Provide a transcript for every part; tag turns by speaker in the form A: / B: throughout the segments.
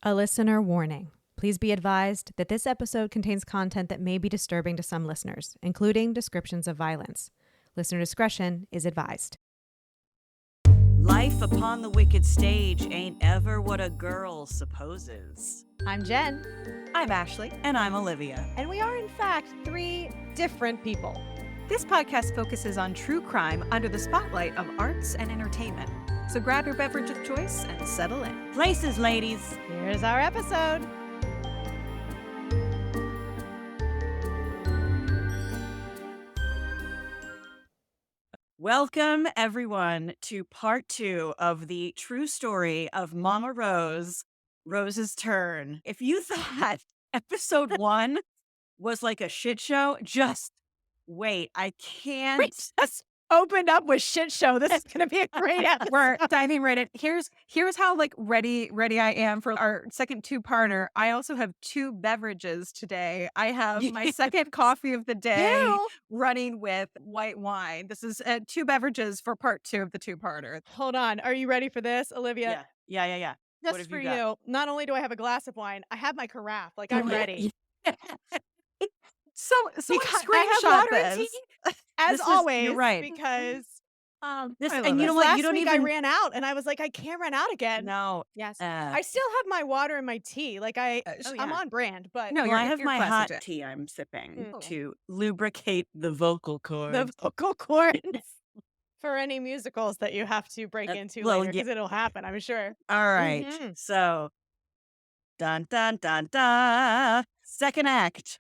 A: A listener warning. Please be advised that this episode contains content that may be disturbing to some listeners, including descriptions of violence. Listener discretion is advised.
B: Life upon the wicked stage ain't ever what a girl supposes.
A: I'm Jen.
C: I'm Ashley.
B: And I'm Olivia.
A: And we are, in fact, three different people.
C: This podcast focuses on true crime under the spotlight of arts and entertainment. So grab your beverage of choice and settle in.
B: Places, ladies.
A: Here's our episode.
B: Welcome, everyone, to part 2 of the true story of Mama Rose, Rose's Turn. If you thought episode 1 was like a shit show, just wait. I can't.
A: We just opened up with shit show. This is going to be a great episode.
C: We're diving right in. Here's how ready I am for our second two-parter. I also have 2 beverages today. I have my second coffee of the day running with white wine. This is 2 beverages for part 2 of the two-parter.
A: Hold on. Are you ready for this, Olivia?
B: Yeah.
A: Just
B: What have
A: for
B: you got?
A: you, not only do I have a glass of wine, I have my carafe. I'm ready.
C: So
A: I
C: screenshot
A: have water and
C: this.
A: tea, as
B: This is-
A: always,
B: you're right.
A: because
B: This,
C: I love
B: and you
C: it.
B: know what?
A: last
B: You don't
A: week
B: even
A: I ran out, and I was like, I can't run out again.
B: No.
A: Yes,
B: Uh,
A: I still have my water and my tea. I'm
C: yeah.
A: on brand, but
C: No,
B: well,
C: you're-
B: I have
C: you're
B: my
C: classy,
B: hot
C: Jen.
B: tea I'm sipping
A: Mm.
B: to lubricate the vocal cords.
A: the vocal cords for any musicals that you have to break into
B: well,
A: later, because it'll happen, I'm sure.
B: All right.
A: Mhm.
B: So, dun, dun, dun, dun. Second act.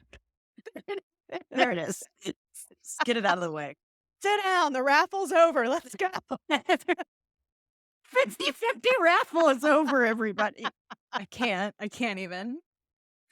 B: There it is. Let's get it out of the way.
A: Sit down. The raffle's over. Let's go.
B: 50-50 raffle is over, everybody.
C: I can't even.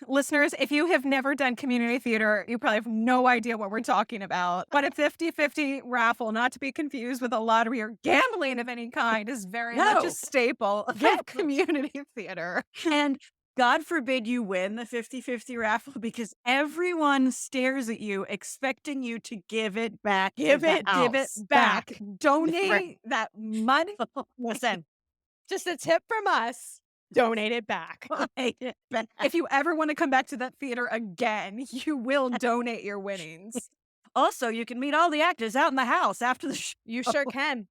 C: Listeners, if you have never done community theater, you probably have no idea what we're talking about. But a 50-50 raffle, not to be confused with a lottery or gambling of any kind, is very much
B: No.
C: a staple of
B: Yeah.
C: community theater.
B: And God forbid you win the 50-50 raffle because everyone stares at you expecting you to give it back. to the
C: Give it
B: house.
C: back. Donate
B: Right.
C: that money.
B: Listen,
A: Just a tip from us. Donate it back.
B: donate it back.
C: If you ever want to come back to that theater again, you will donate your winnings.
B: Also, you can meet all the actors out in the house after the show.
A: You sure can.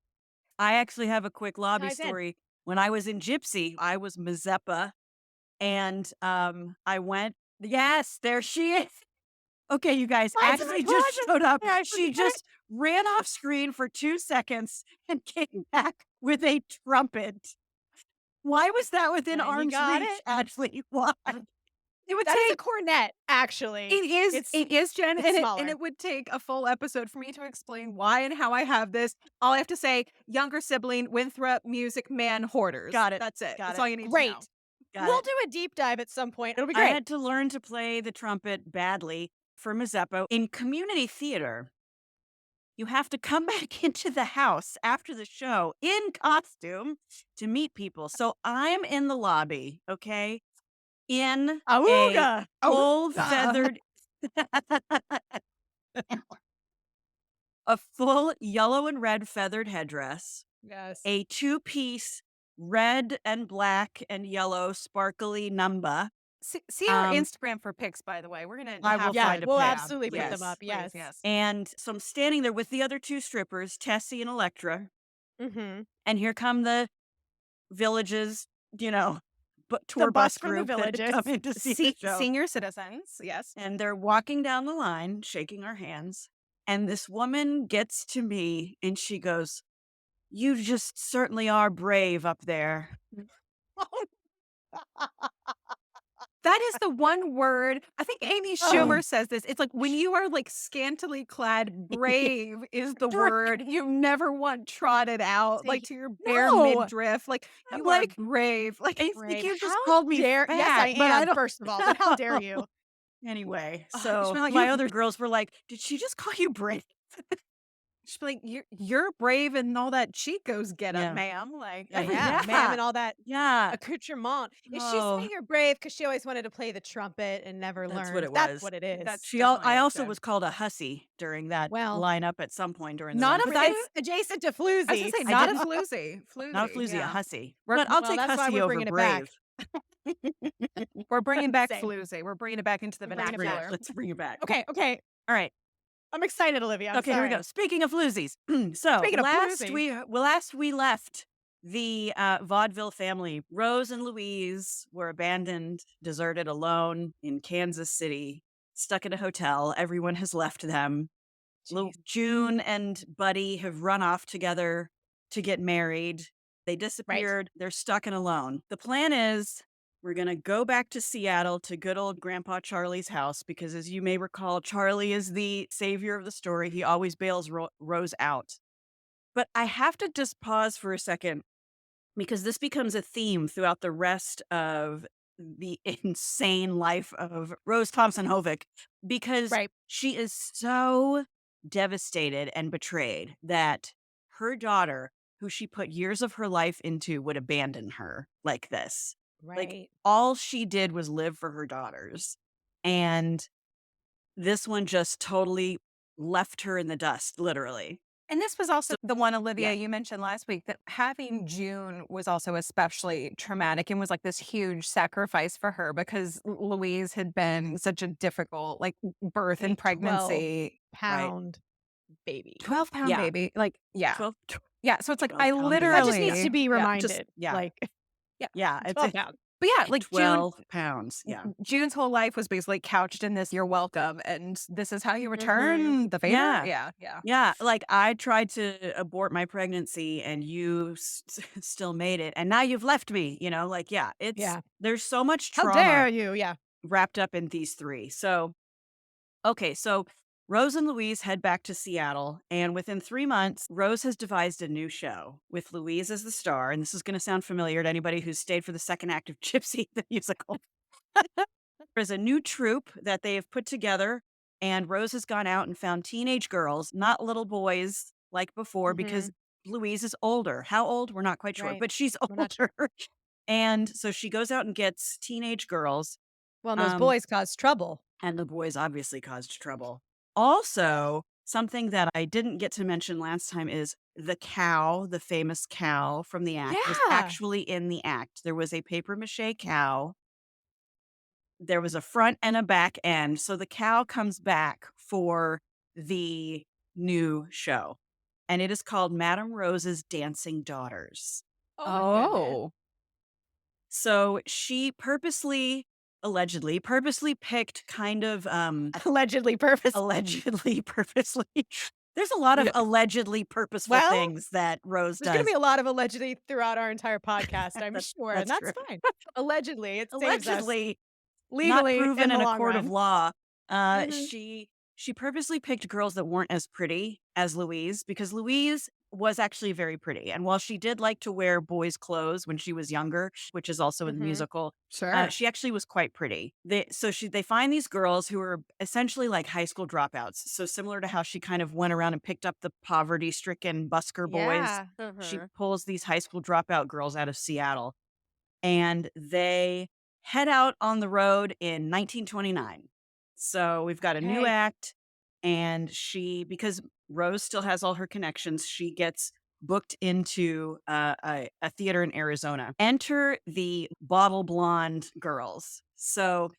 B: I actually have a quick lobby
A: Dive in.
B: story. When I was in Gypsy, I was Mazeppa, and I went. Yes, there she is. Okay, you guys,
A: My
B: actually just showed up.
A: Yeah, I
B: She
A: forget.
B: just ran off screen for 2 seconds and came back with a trumpet. Why was that within
A: Yeah, you
B: arm's
A: got
B: reach,
A: it.
B: Ashley? Why?
C: It would
A: That is
C: take
A: a cornet, actually.
C: It is, Jen,
A: it's
C: and
A: smaller.
C: it would take a full episode for me to explain why and how I have this. All I have to say, younger sibling, Winthrop, music, man, hoarders.
B: Got it.
C: That's it.
B: Got
C: That's
B: it.
C: all you need
A: Great.
C: to know.
B: Got
A: We'll
B: it.
A: do a deep dive at some point. It'll be
B: I
A: great.
B: had to learn to play the trumpet badly for Mazeppa. In community theater, you have to come back into the house after the show in costume to meet people. So I'm in the lobby, okay, in
A: Awooga.
B: full
C: Awooga.
B: feathered, a full yellow and red feathered headdress,
A: Yes.
B: a 2-piece red and black and yellow sparkly number.
C: See our
B: Um,
C: Instagram for pics, by the way. We're gonna.
B: I will
C: have
A: yeah,
B: find a
A: we'll
B: pic.
A: absolutely put
B: Yes,
A: them up.
C: please,
A: Yes.
C: yes.
B: And so I'm standing there with the other 2 strippers, Tessie and Electra.
A: Mm-hmm.
B: And here come the villages, tour bus
A: bus for the
B: group that
A: villages.
B: come in to see the show.
C: Senior citizens, yes.
B: And they're walking down the line, shaking our hands. And this woman gets to me and she goes, "You just certainly are brave up there."
C: That is the one word. I think Amy Schumer says this. It's like when you are scantily clad, brave is the word you never want trotted out, to your bare
A: No.
C: midriff. You
B: I'm
C: are
B: like,
C: brave.
B: I think
A: Brave.
B: you just
A: How
B: called me
A: dare-
B: fat,
A: Yes, I
B: but
A: am,
B: don't
A: first of all. But how dare you?
B: Anyway,
C: Oh,
B: so
C: Ishmael,
B: my
C: you-
B: other girls were like, "Did she just call you brave?"
C: She's like, you're brave and all that Chico's get up,
B: Yeah.
C: ma'am.
B: Yeah,
A: Yeah, ma'am, and all that
B: Yeah,
A: accoutrement. Is she
B: Oh.
A: saying you're brave because she always wanted to play the trumpet and never
B: That's
A: learned?
B: what it
A: That's
B: was.
A: what it is.
C: That's
B: I
C: definitely
B: also
C: it.
B: was called a hussy during that
A: Well,
B: lineup at some point during the
C: not
B: run.
C: a
B: But
C: floozy.
A: It's adjacent to
C: I was
A: floozy.
C: gonna say
B: I
C: not a
B: didn't-
C: floozy.
B: not a floozy, a
C: yeah.
B: hussy.
C: We're-
B: But I'll
A: well,
B: take
A: that's why
B: hussy
A: we're
B: over
A: bringing it back.
B: brave.
C: We're bringing back
A: Same.
C: Floozy. We're bringing it back into the
A: We're bringing it back.
C: vernacular.
B: Let's bring it back.
A: Okay.
B: All right.
A: I'm excited, Olivia. I'm
B: Okay, here we go.
A: sorry.
B: Speaking of floozies. So
A: Speaking of
B: last
A: floozy.
B: we left the vaudeville family. Rose and Louise were abandoned, deserted, alone in Kansas City, stuck in a hotel. Everyone has left them.
A: Jeez.
B: June and Buddy have run off together to get married. They disappeared. They're stuck and alone. The plan is we're going to go back to Seattle to good old Grandpa Charlie's house because, as you may recall, Charlie is the savior of the story. He always bails Rose out. But I have to just pause for a second because this becomes a theme throughout the rest of the insane life of Rose Thompson Hovick because
A: Right.
B: she is so devastated and betrayed that her daughter, who she put years of her life into, would abandon her like this.
A: Right.
B: Like, all she did was live for her daughters. And this one just totally left her in the dust, literally.
C: And this was also the one, Olivia,
B: Yeah.
C: you mentioned last week, that having June was also especially traumatic and was like this huge sacrifice for her because Louise had been such a difficult like birth and pregnancy.
A: Pound baby.
C: 12-pound
B: Yeah.
C: baby. Like, yeah.
B: 12,
C: Yeah. So it's like, I
B: 12-pound baby.
C: literally.
A: That just needs to be reminded.
B: yeah.
A: Like,
B: yeah,
A: 12 pounds.
C: But yeah, like
B: 12 pounds. Yeah.
C: June's whole life was basically couched in this, you're welcome. And this is how you return the favor.
B: Yeah.
C: Yeah.
B: Yeah, like I tried to abort my pregnancy and you still made it. And now you've left me, like, there's so much
A: How
B: trauma
A: dare you? Yeah.
B: wrapped up in these three. So, okay, so Rose and Louise head back to Seattle. And within 3 months, Rose has devised a new show with Louise as the star. And this is going to sound familiar to anybody who's stayed for the second act of Gypsy, the musical. There's a new troupe that they have put together. And Rose has gone out and found teenage girls, not little boys like before, because Louise is older. How old? We're not quite sure,
A: Right.
B: but she's
A: We're not
B: older. And so she goes out and gets teenage girls.
A: Well, and those boys cause trouble.
B: And the boys obviously caused trouble. Also, something that I didn't get to mention last time is the cow, the famous cow from the act, was
A: Yeah.
B: actually in the act. There was a papier-mâché cow. There was a front and a back end. So the cow comes back for the new show. And it is called Madame Rose's Dancing Daughters.
C: Oh.
B: So she allegedly purposely picked kind of
A: Allegedly purpose.
B: allegedly purposely. There's a lot of allegedly purposeful
A: Well,
B: things that Rose
A: There's
B: does.
A: going to be a lot of allegedly throughout our entire podcast, I'm
B: That's-
A: sure.
B: that's
A: And that's
B: true.
A: fine. Allegedly. It saves us
B: Allegedly,
A: legally
B: not proven
A: in
B: in
A: the
B: a
A: long
B: court
A: run.
B: of law.
A: Mhm.
B: She purposely picked girls that weren't as pretty as Louise because Louise was actually very pretty. And while she did like to wear boys' clothes when she was younger, which is also in the musical,
C: Sure.
B: she actually was quite pretty. They find these girls who are essentially like high school dropouts. So similar to how she kind of went around and picked up the poverty-stricken busker boys,
A: Yeah.
B: she pulls these high school dropout girls out of Seattle. And they head out on the road in 1929. So we've got a new
A: Okay.
B: act, and because Rose still has all her connections, she gets booked into a theater in Arizona. Enter the Bottle Blonde girls. So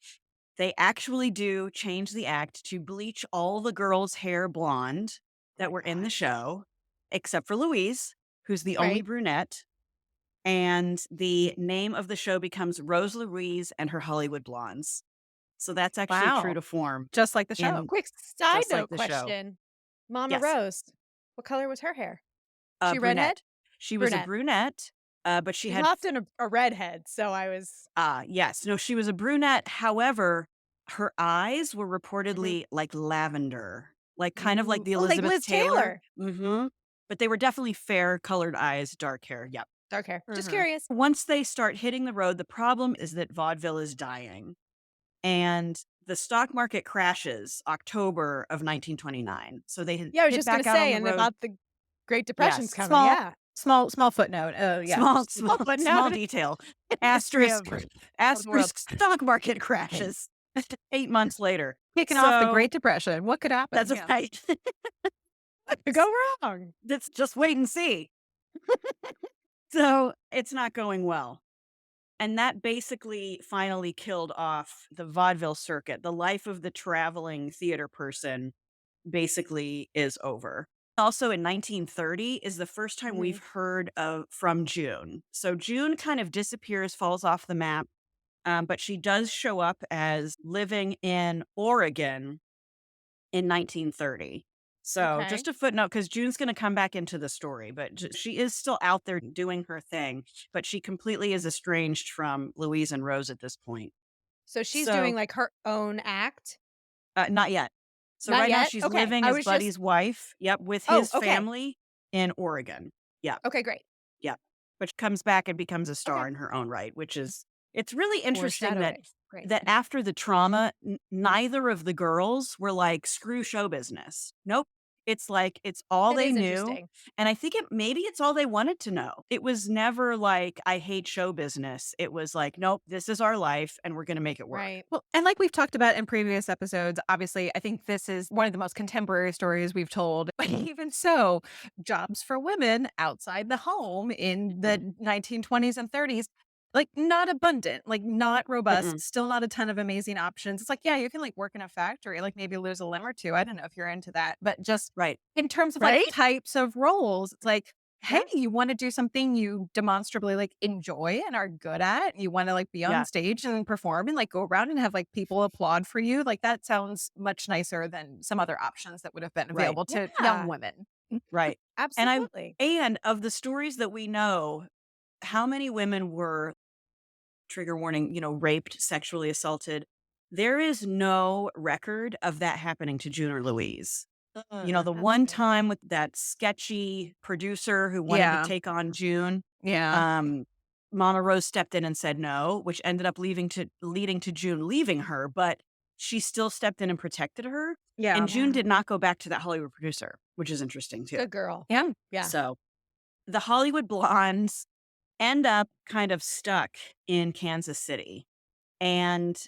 B: they actually do change the act to bleach all the girls' hair blonde that were in the show, except for Louise, who's the only
A: Right.
B: brunette. And the name of the show becomes Rose Louise and her Hollywood Blondes. So that's actually
C: Wow.
B: true to form.
C: Just like the show.
B: in-
A: Quick side
B: Just like
A: note
B: the show.
A: question. Mama
B: Yes.
A: Rose, what color was her hair? She
B: Brunette.
A: redhead?
B: She was a brunette, but she
A: She's
B: had
A: often a redhead, so I was...
B: yes. No, she was a brunette. However, her eyes were reportedly like lavender, like kind of like the
A: Ooh. Oh, like
B: Elizabeth
A: Liz
B: Taylor. Mm-hmm. But they were definitely fair colored eyes, dark hair. Yep.
A: Dark hair. Just
C: Mhm.
A: curious.
B: Once they start hitting the road, the problem is that vaudeville is dying. And the stock market crashes October of 1929. So they
A: Yeah, I was
B: hit
A: just going
B: back
A: to
B: out on
A: say,
B: the
A: and
B: road.
A: about the Great Depression's
B: Yes.
A: coming. Yeah.
C: Small footnote. Yeah.
B: Small
A: but
B: small
A: now-
B: detail.
A: History
B: Asterisk.
A: of-
B: Asterisk. Stock market crashes 8 months later.
C: Kicking off the
B: So-
C: Great Depression. What could happen?
B: That's
C: Yeah.
B: right.
A: What could go wrong?
B: Let's just wait and see. So it's not going well. And that basically finally killed off the vaudeville circuit. The life of the traveling theater person basically is over. Also in 1930 is the first time we've heard of from June. So June kind of disappears, falls off the map, but she does show up as living in Oregon in 1930. So
C: Okay.
B: just a footnote, because June's going to come back into the story, but she is still out there doing her thing, but she completely is estranged from Louise and Rose at this point.
A: So she's
B: So
A: doing like her own act.
B: not yet. So
A: Not
B: right now
A: yet?
B: she's
A: Okay.
B: living
A: I
B: as
A: was
B: Buddy's
A: just
B: wife. Yep, with
A: Oh,
B: his
A: okay.
B: family in Oregon. Yep,
A: Okay, great.
B: yep. But she comes back and becomes a star
A: Okay.
B: in her own right, which is it's really interesting that
A: Foreshadowing. Great.
B: that after the trauma, neither of the girls were like, screw show business. Nope. It's like it's all
A: That
B: they
A: is
B: knew.
A: interesting.
B: And I think maybe it's all they wanted to know. It was never like, I hate show business. It was like, nope, this is our life and we're gonna make it work.
A: Right.
C: Well, and like we've talked about in previous episodes, obviously, I think this is one of the most contemporary stories we've told. But even so, jobs for women outside the home in the 1920s and 30s, like not abundant, like not robust,
B: Mm-mm.
C: still not a ton of amazing options. It's like, yeah, you can like work in a factory, like maybe lose a limb or two. I don't know if you're into that, but just
B: Right.
C: in terms of
A: Right?
C: like types of roles, it's like, hey, you want to do something you demonstrably like enjoy and are good at. You want to like be on
B: Yeah.
C: stage and perform and like go around and have like people applaud for you. Like that sounds much nicer than some other options that would have been
B: Right.
C: available to
A: Yeah.
C: young women.
B: Right.
A: Absolutely.
B: And of the stories that we know, how many women were, trigger warning, raped, sexually assaulted? There is no record of that happening to June or Louise. The one time with that sketchy producer who wanted to
C: Yeah.
B: take on June,
C: Yeah.
B: Mama Rose stepped in and said no, which ended up leading to June leaving her, but she still stepped in and protected her.
C: Yeah.
B: And June did not go back to that Hollywood producer, which is interesting too.
A: Good girl.
C: Yeah.
A: Yeah.
B: So the Hollywood blondes end up kind of stuck in Kansas City. And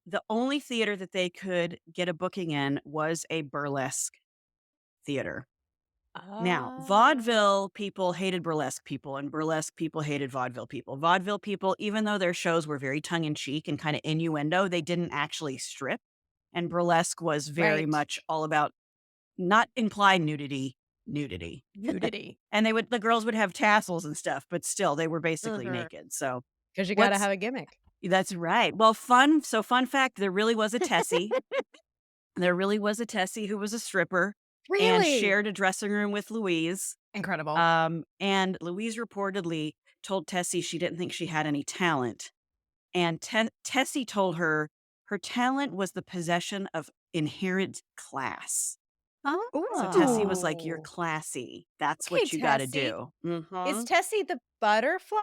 B: the only theater that they could get a booking in was a burlesque theater. Now,
A: Oh.
B: vaudeville people hated burlesque people, and burlesque people hated vaudeville people. Vaudeville people, even though their shows were very tongue in cheek and kind of innuendo, they didn't actually strip. And burlesque was very
A: Right.
B: much all about not implied nudity.
A: Nudity.
B: And the girls would have tassels and stuff, but still they were basically
A: Mhm.
B: naked. So
A: Because you got to
B: what's
A: have a gimmick.
B: that's right. Well, fun fact, there really was a Tessie. There really was a Tessie who was a stripper and
A: Really?
B: shared a dressing room with Louise.
C: Incredible.
B: And Louise reportedly told Tessie she didn't think she had any talent. And Tessie told her her talent was the possession of inherent class. So Tessie was like, "You're
A: Oh.
B: classy. That's
A: Okay,
B: what you got to
A: Tessie.
B: do."
A: Is Tessie the butterfly?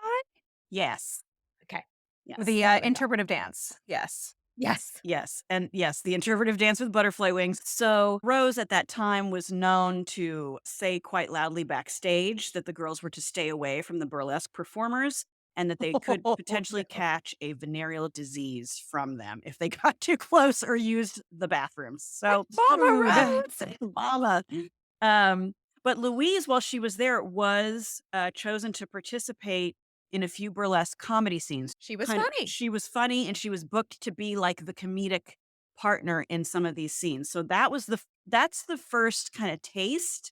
B: Yes.
A: Okay.
B: Yes.
C: The
A: That's what I thought.
C: interpretive dance. Yes.
A: Yes.
B: Yes. And yes, the interpretive dance with butterfly wings. So Rose at that time was known to say quite loudly backstage that the girls were to stay away from the burlesque performers and that they could potentially
A: No.
B: catch a venereal disease from them if they got too close or used the bathrooms. So
A: Mama Rose.
B: Mama. But Louise, while she was there, was chosen to participate in a few burlesque comedy scenes.
A: She was
B: Kind of-
A: funny.
B: she was funny, and she was booked to be like the comedic partner in some of these scenes. So that's the first kind of taste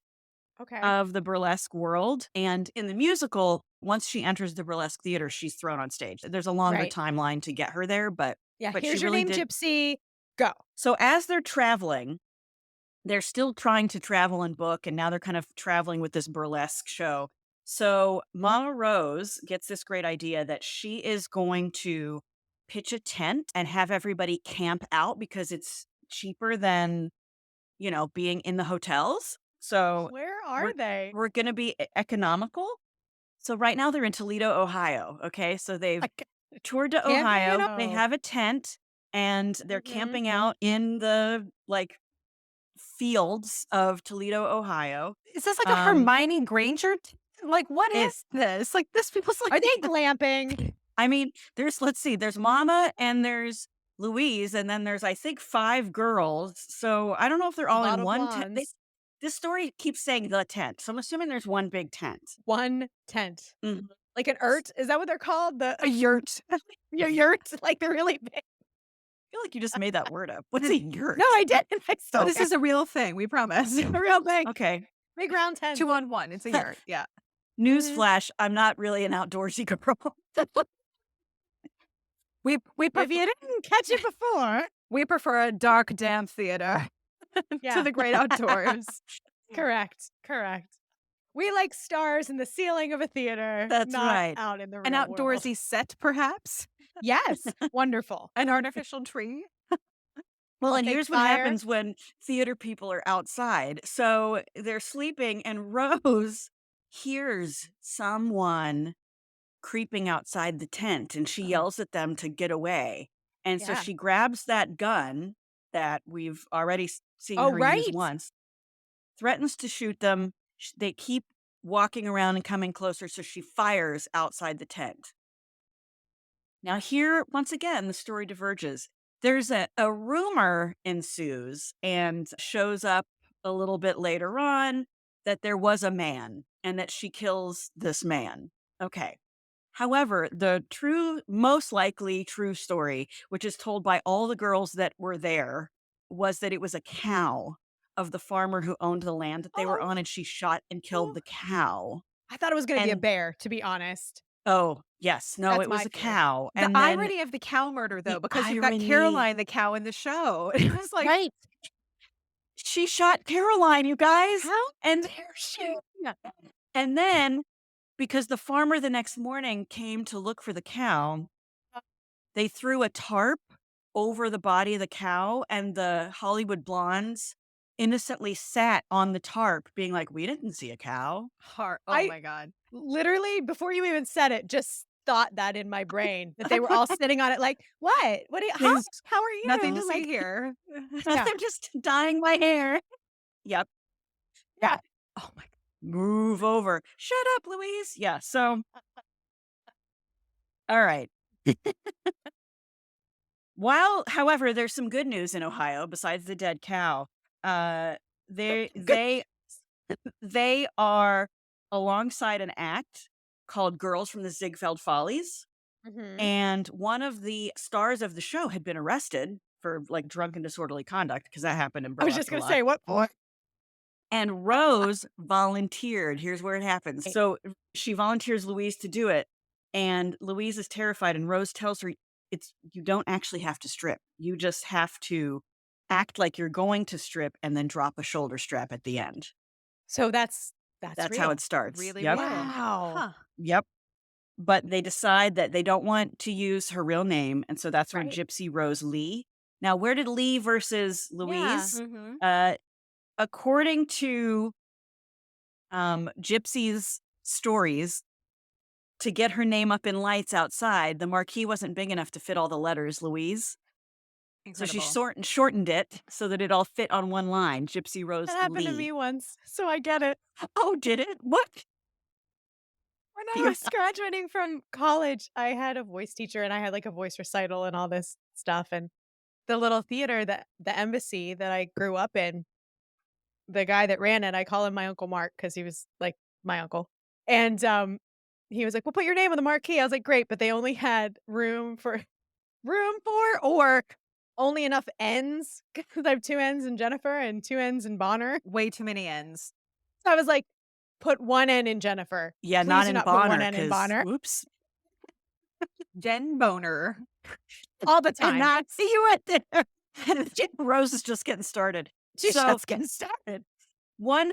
A: Okay.
B: of the burlesque world. And in the musical, once she enters the burlesque theater, she's thrown on stage. There's a longer
A: Right.
B: timeline to get her there, but
A: Yeah.
B: but
A: Here's
B: she
A: your
B: really
A: name,
B: did.
A: Gypsy. Go.
B: So as they're traveling, they're still trying to travel and book, and now they're kind of traveling with this burlesque show. So Mama Rose gets this great idea that she is going to pitch a tent and have everybody camp out because it's cheaper than, being in the hotels. So
A: Where are they?
B: we're going to be economical. So right now they're in Toledo, Ohio. Okay. So they've toured to
C: Camping in
B: Ohio. They
A: Ohio.
B: have a tent and they're
A: Mhm.
B: camping out in the fields of Toledo, Ohio.
C: Is this like a Hermione Granger? Like, what is this? Like, this people's like.
A: Are they glamping?
B: I mean, let's see, there's Mama and there's Louise, and then there's, I think, 5 girls. So I don't know if they're all
A: lot
B: in
A: of
B: one tent.
A: blondes.
B: This story keeps saying the tent. So I'm assuming there's one big tent.
A: One tent.
B: Mhm.
A: Like an yurt? Is that what they're called?
C: A yurt.
A: Your yurt? Like they're really big.
B: I feel like you just made that word up. What's a yurt?
A: No, I didn't.
C: So this is a real thing. We promise.
A: a real thing.
B: Okay.
A: Big round tent.
C: 2-on-1. It's a yurt. Yeah.
B: Newsflash, I'm not really an outdoorsy girl.
C: We
A: If you didn't catch it before.
C: we prefer a dark, damp theater to the great outdoors.
A: Correct. We like stars in the ceiling of a theater.
B: That's
A: not
B: right.
A: out in the real
C: An
A: world.
C: outdoorsy set, perhaps.
A: Yes. Wonderful.
C: An artificial tree.
B: Well, and
A: Fake
B: here's what
A: fire.
B: happens when theater people are outside. So they're sleeping, and Rose hears someone creeping outside the tent, and she yells at them to get away. And so
A: Yeah.
B: she grabs that gun that we've already seen
A: Oh,
B: her use
A: right.
B: once, threatens to shoot them. They keep walking around and coming closer, so she fires outside the tent. Now here, once again, the story diverges. There's a rumor ensues and shows up a little bit later on that there was a man and that she kills this man. Okay. However, the most likely true story, which is told by all the girls that were there, was that it was a cow of the farmer who owned the land that they were on, and she shot and killed the cow.
A: I thought it was going to be a
B: And-
A: bear, to be honest.
B: Oh, yes. No,
A: That's
B: it was
A: my
B: a
A: fear.
B: cow.
C: The
B: And then,
C: irony of the cow murder, though,
B: The
C: because you've got
B: irony.
C: Caroline the cow in the show. It was like,
B: right. She shot Caroline, you guys.
A: How
B: And
A: dare she?
B: And then, because the farmer the next morning came to look for the cow, they threw a tarp over the body of the cow, and the Hollywood blondes innocently sat on the tarp being like, we didn't see a cow.
C: oh
A: I-
C: my God.
A: Literally, before you even said it, just thought that in my brain that they were all sitting on it like, what? What?
B: There's
A: How are you?
C: Nothing to
A: Like,
C: see here.
A: Yeah.
B: I'm just dyeing my hair. Yep.
A: Yeah.
C: Oh my God.
B: Move over. Shut up, Louise. Yeah. So, all right. However, there's some good news in Ohio besides the dead cow. They are alongside an act called Girls from the Ziegfeld Follies,
A: Mhm.
B: and one of the stars of the show had been arrested for like drunken disorderly conduct because that happened in
A: I was
B: Burlesque
A: just
B: a
A: going to
B: lot.
A: say, what for?
B: And Rose volunteered. Here's where it happens. So she volunteers Louise to do it. And Louise is terrified. And Rose tells her, you don't actually have to strip. You just have to act like you're going to strip and then drop a shoulder strap at the end.
A: So that's
B: That's
A: real.
B: how it starts.
C: Really
B: Yep.
C: real.
A: Wow.
C: Huh.
B: Yep. But they decide that they don't want to use her real name. And so that's where
A: Right.
B: Gypsy Rose Lee. Now, where did Lee versus Louise?
C: Mhm.
B: According to Gypsy's stories, to get her name up in lights outside, the marquee wasn't big enough to fit all the letters, Louise. So she
C: Incredible.
B: shortened it so that it all fit on one line, Gypsy Rose
A: That happened to
B: Lee.
A: me once, so I get it.
B: Oh, did it? What?
A: When I was graduating from college, I had a voice teacher and I had like a voice recital and all this stuff. And the little theater, the embassy that I grew up in, the guy that ran it, I call him my Uncle Mark because he was like my uncle. And he was like, well, put your name on the marquee. I was like, great, but they only had room for or only enough N's because I have 2 N's in Jennifer and 2 N's in Bonner.
C: Way too many ends.
A: So I was like, put 1 N in Jennifer.
B: Yeah,
A: Please
B: not
A: do
B: in
A: not put 1
B: Bonner.
A: N in
B: 'cause-
A: Bonner.
B: Whoops.
C: Jen Boner.
A: All the
B: Did
A: time.
B: not see you at there. Rose is just getting started.
A: She's
B: So-
A: just getting started.
B: One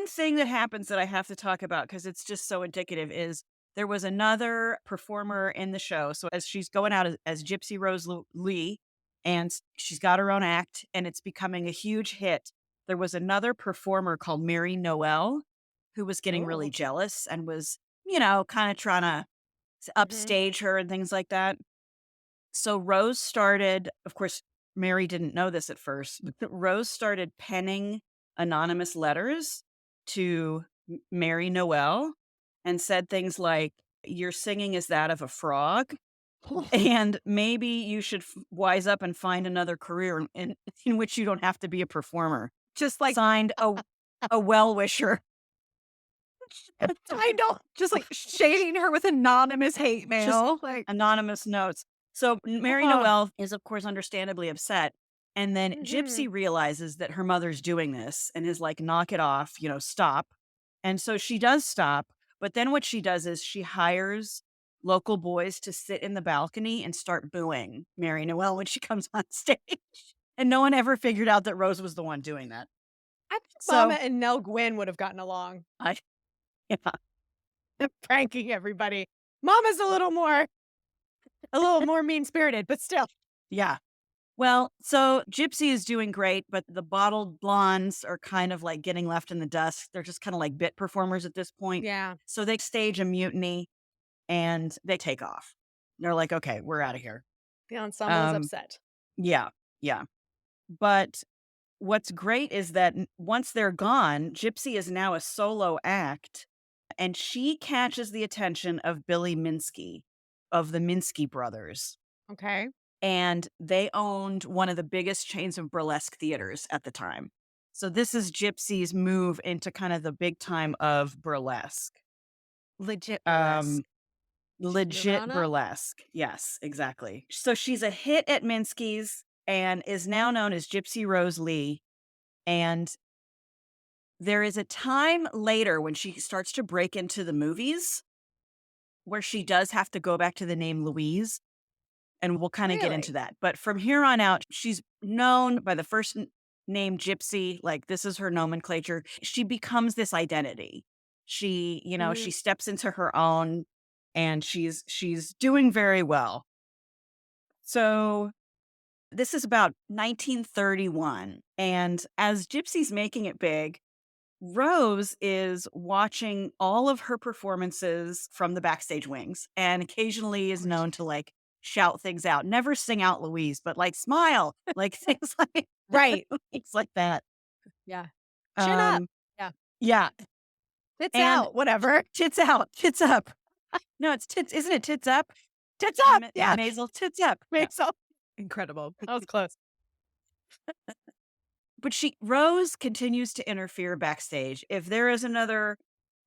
B: thing that happens that I have to talk about because it's just so indicative is there was another performer in the show. So as she's going out as Gypsy Rose Lee, and she's got her own act, and it's becoming a huge hit. There was another performer called Mary Noel who was getting really jealous and was, kind of trying to upstage her and things like that. So Rose started, of course, Mary didn't know this at first, but Rose started penning anonymous letters to Mary Noel and said things like, your singing is that of a frog. And maybe you should wise up and find another career in which you don't have to be a performer.
C: Just like
B: Signed a well-wisher.
A: I know.
C: Just like shading her with anonymous hate
B: Just
C: mail. Like,
B: anonymous notes. So Mary
A: Oh.
B: Noel is, of course, understandably upset. And then Gypsy
A: Mhm.
B: realizes that her mother's doing this and is like, knock it off, stop. And so she does stop. But then what she does is she hires local boys to sit in the balcony and start booing Mary Noel when she comes on stage. And no one ever figured out that Rose was the one doing that.
A: I think Mama
B: So
A: and Nell Gwynn would have gotten along,
B: I, yeah,
A: pranking everybody. Mama's a little more mean-spirited, but still.
B: yeah. Well, so Gypsy is doing great, but the bottled blondes are kind of like getting left in the dust. They're just kind of like bit performers at this point.
A: Yeah.
B: So they stage a mutiny and they take off. They're like, okay, we're out of here.
A: The ensemble is
B: Um,
A: upset.
B: yeah, yeah. But what's great is that once they're gone, Gypsy is now a solo act and she catches the attention of Billy Minsky of the Minsky brothers.
A: Okay.
B: And they owned one of the biggest chains of burlesque theaters at the time. So this is Gypsy's move into kind of the big time of burlesque.
C: legit burlesque.
B: Legit
A: Nirvana?
B: burlesque. Yes, exactly. So she's a hit at Minsky's and is now known as Gypsy Rose Lee. And there is a time later when she starts to break into the movies where she does have to go back to the name Louise. And we'll kind of get into
A: Really?
B: that. But from here on out, she's known by the first name Gypsy. Like, this is her nomenclature. She becomes this identity. She,
A: Mhm.
B: she steps into her own and she's doing very well. So this is about 1931. And as Gypsy's making it big, Rose is watching all of her performances from the backstage wings and occasionally is known to like shout things out. Never sing out Louise, but like smile, like things like
A: Right.
B: things like that.
A: Yeah. Chin up.
B: Um
A: Yeah.
B: yeah.
A: Tits
B: And
A: out. Whatever.
B: tits out, tits up. No, it's tits, isn't it tits up?
A: Tits up. Yeah.
B: Maisel, tits up. Yeah.
A: Makes up.
C: Incredible.
A: That was close.
B: But Rose continues to interfere backstage. If there is another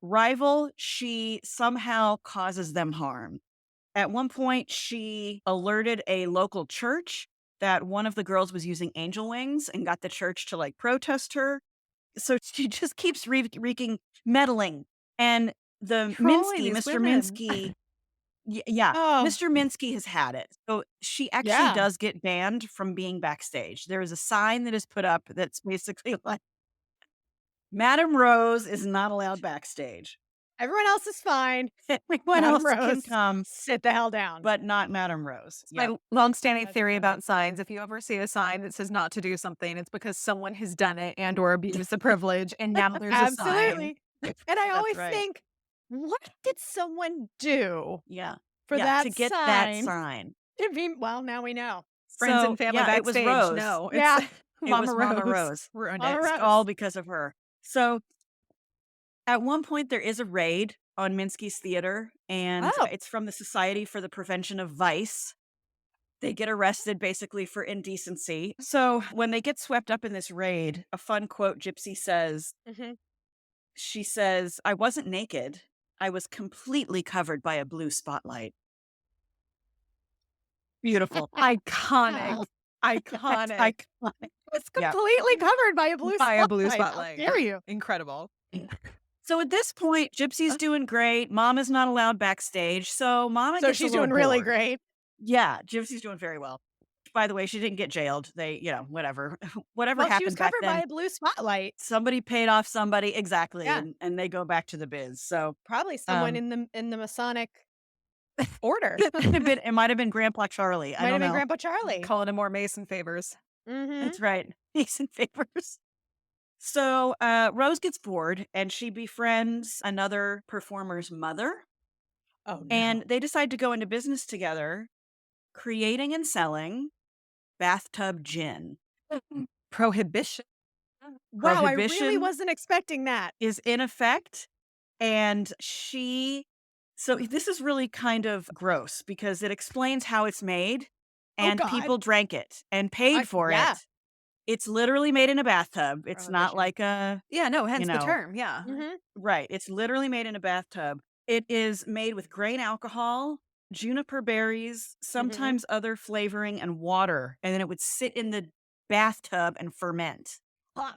B: rival, she somehow causes them harm. At one point, she alerted a local church that one of the girls was using angel wings and got the church to like protest her. So she just keeps wreaking meddling. And the
C: Trolling
B: Minsky,
C: these
B: Mr.
C: women.
B: Minsky, yeah,
A: Oh.
B: Mr. Minsky has had it. So she actually
A: Yeah.
B: does get banned from being backstage. There is a sign that is put up that's basically like, Madam Rose is not allowed backstage.
A: Everyone else is fine.
B: Everyone
A: Madam
B: else can
A: Rose,
B: come,
A: sit the hell down.
B: but not Madam Rose.
C: My
B: Yeah.
C: longstanding
A: That's
C: theory
A: funny.
C: about signs: if you ever see a sign that says not to do something, it's because someone has done it and or abused the privilege, and now there's a sign.
A: Absolutely. And I
B: That's
A: always
B: right.
A: think, what did someone do
B: Yeah.
A: for
B: yeah,
A: that
B: to get
A: sign?
B: that sign.
A: To be, well, now we know.
C: Friends
B: So,
C: and family
B: yeah, it was
C: backstage.
B: Rose.
C: No, it's
A: Yeah.
B: It was Mama Rose.
C: Ruined
A: Mama
C: it.
A: Rose.
B: It's all because of her. So at one point there is a raid on Minsky's theater, and
A: Oh.
B: it's from the Society for the Prevention of Vice. They get arrested basically for indecency. So when they get swept up in this raid, a fun quote Gypsy says,
A: Mhm.
B: she says, "I wasn't naked. I was completely covered by a blue spotlight." Beautiful.
C: Iconic.
B: That's
C: Iconic.
B: iconic.
A: It's
B: Yeah.
A: completely covered by a blue
C: By a blue
A: spotlight. How
C: spotlight.
A: dare you?
C: Incredible.
B: So at this point, Gypsy's doing great. Mom is not allowed backstage. So Mama
A: So
B: gets a
A: she's
B: little
A: doing really
B: bored.
A: great.
B: Yeah, Gypsy's doing very well. By the way, she didn't get jailed. They, whatever. Whatever
A: Well, she was
B: happened back
A: covered by
B: then,
A: a blue spotlight.
B: somebody paid off somebody. Exactly.
A: Yeah.
B: And they go back to the biz. So
A: Probably someone
B: Um,
A: in the Masonic order.
B: it might have been Grandpa Charlie. I
A: Might
B: don't
A: have been
B: know.
A: Grandpa Charlie.
C: Calling him more Mason favors.
A: Mm-hmm.
B: That's right. Mason favors. So Rose gets bored and she befriends another performer's mother.
A: Oh, no.
B: And they decide to go into business together, creating and selling bathtub gin.
C: Prohibition.
A: Wow, I really
B: Prohibition
A: wasn't expecting that.
B: is in effect. And so this is really kind of gross because it explains how it's made
A: Oh,
B: and
A: God.
B: people drank it and paid for
A: yeah.
B: it. It's literally made in a bathtub. It's not
A: Prohibition.
B: like a,
C: Yeah, no,
B: you
C: hence the
B: know,
C: term. Yeah.
A: Mhm.
B: right. It's literally made in a bathtub. It is made with grain alcohol, juniper berries,
A: Mhm.
B: sometimes other flavoring, and water. And then it would sit in the bathtub and ferment.
A: Huh.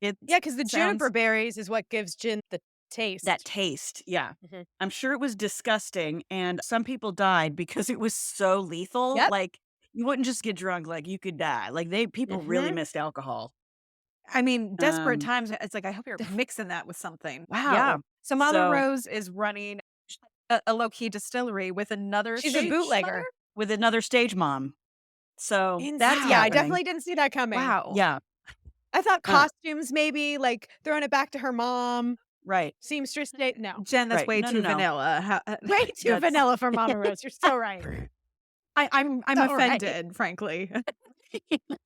B: It
A: Yeah, because the juniper
B: sounds
A: berries is what gives gin the
B: that
A: taste.
B: taste. Yeah.
A: Mhm.
B: I'm sure it was disgusting. And some people died because it was so lethal.
A: Yep.
B: Like, you wouldn't just get drunk, like, you could die. Like, people really
A: Mhm.
B: missed alcohol.
C: I mean, desperate
B: Um,
C: times, it's like, I hope you're mixing that with something.
B: yeah.
C: Wow. So Mama
B: So,
C: Rose is running a low-key distillery with another
A: She's a
C: stage mother?
A: bootlegger.
B: with another stage mom. So that's
A: Yeah, I
C: Wow.
B: happening.
A: definitely didn't see that coming.
C: Wow.
B: Yeah.
A: I thought
B: Uh,
A: costumes maybe, like, throwing it back to her mom,
B: right.
A: seamstress day no.
C: Jen, that's
B: Right.
C: way
B: No, no,
C: too
B: no.
C: vanilla.
A: Way too
B: That's
A: vanilla for Mama Rose, you're so right.
C: I'm
A: So right.
C: offended, frankly.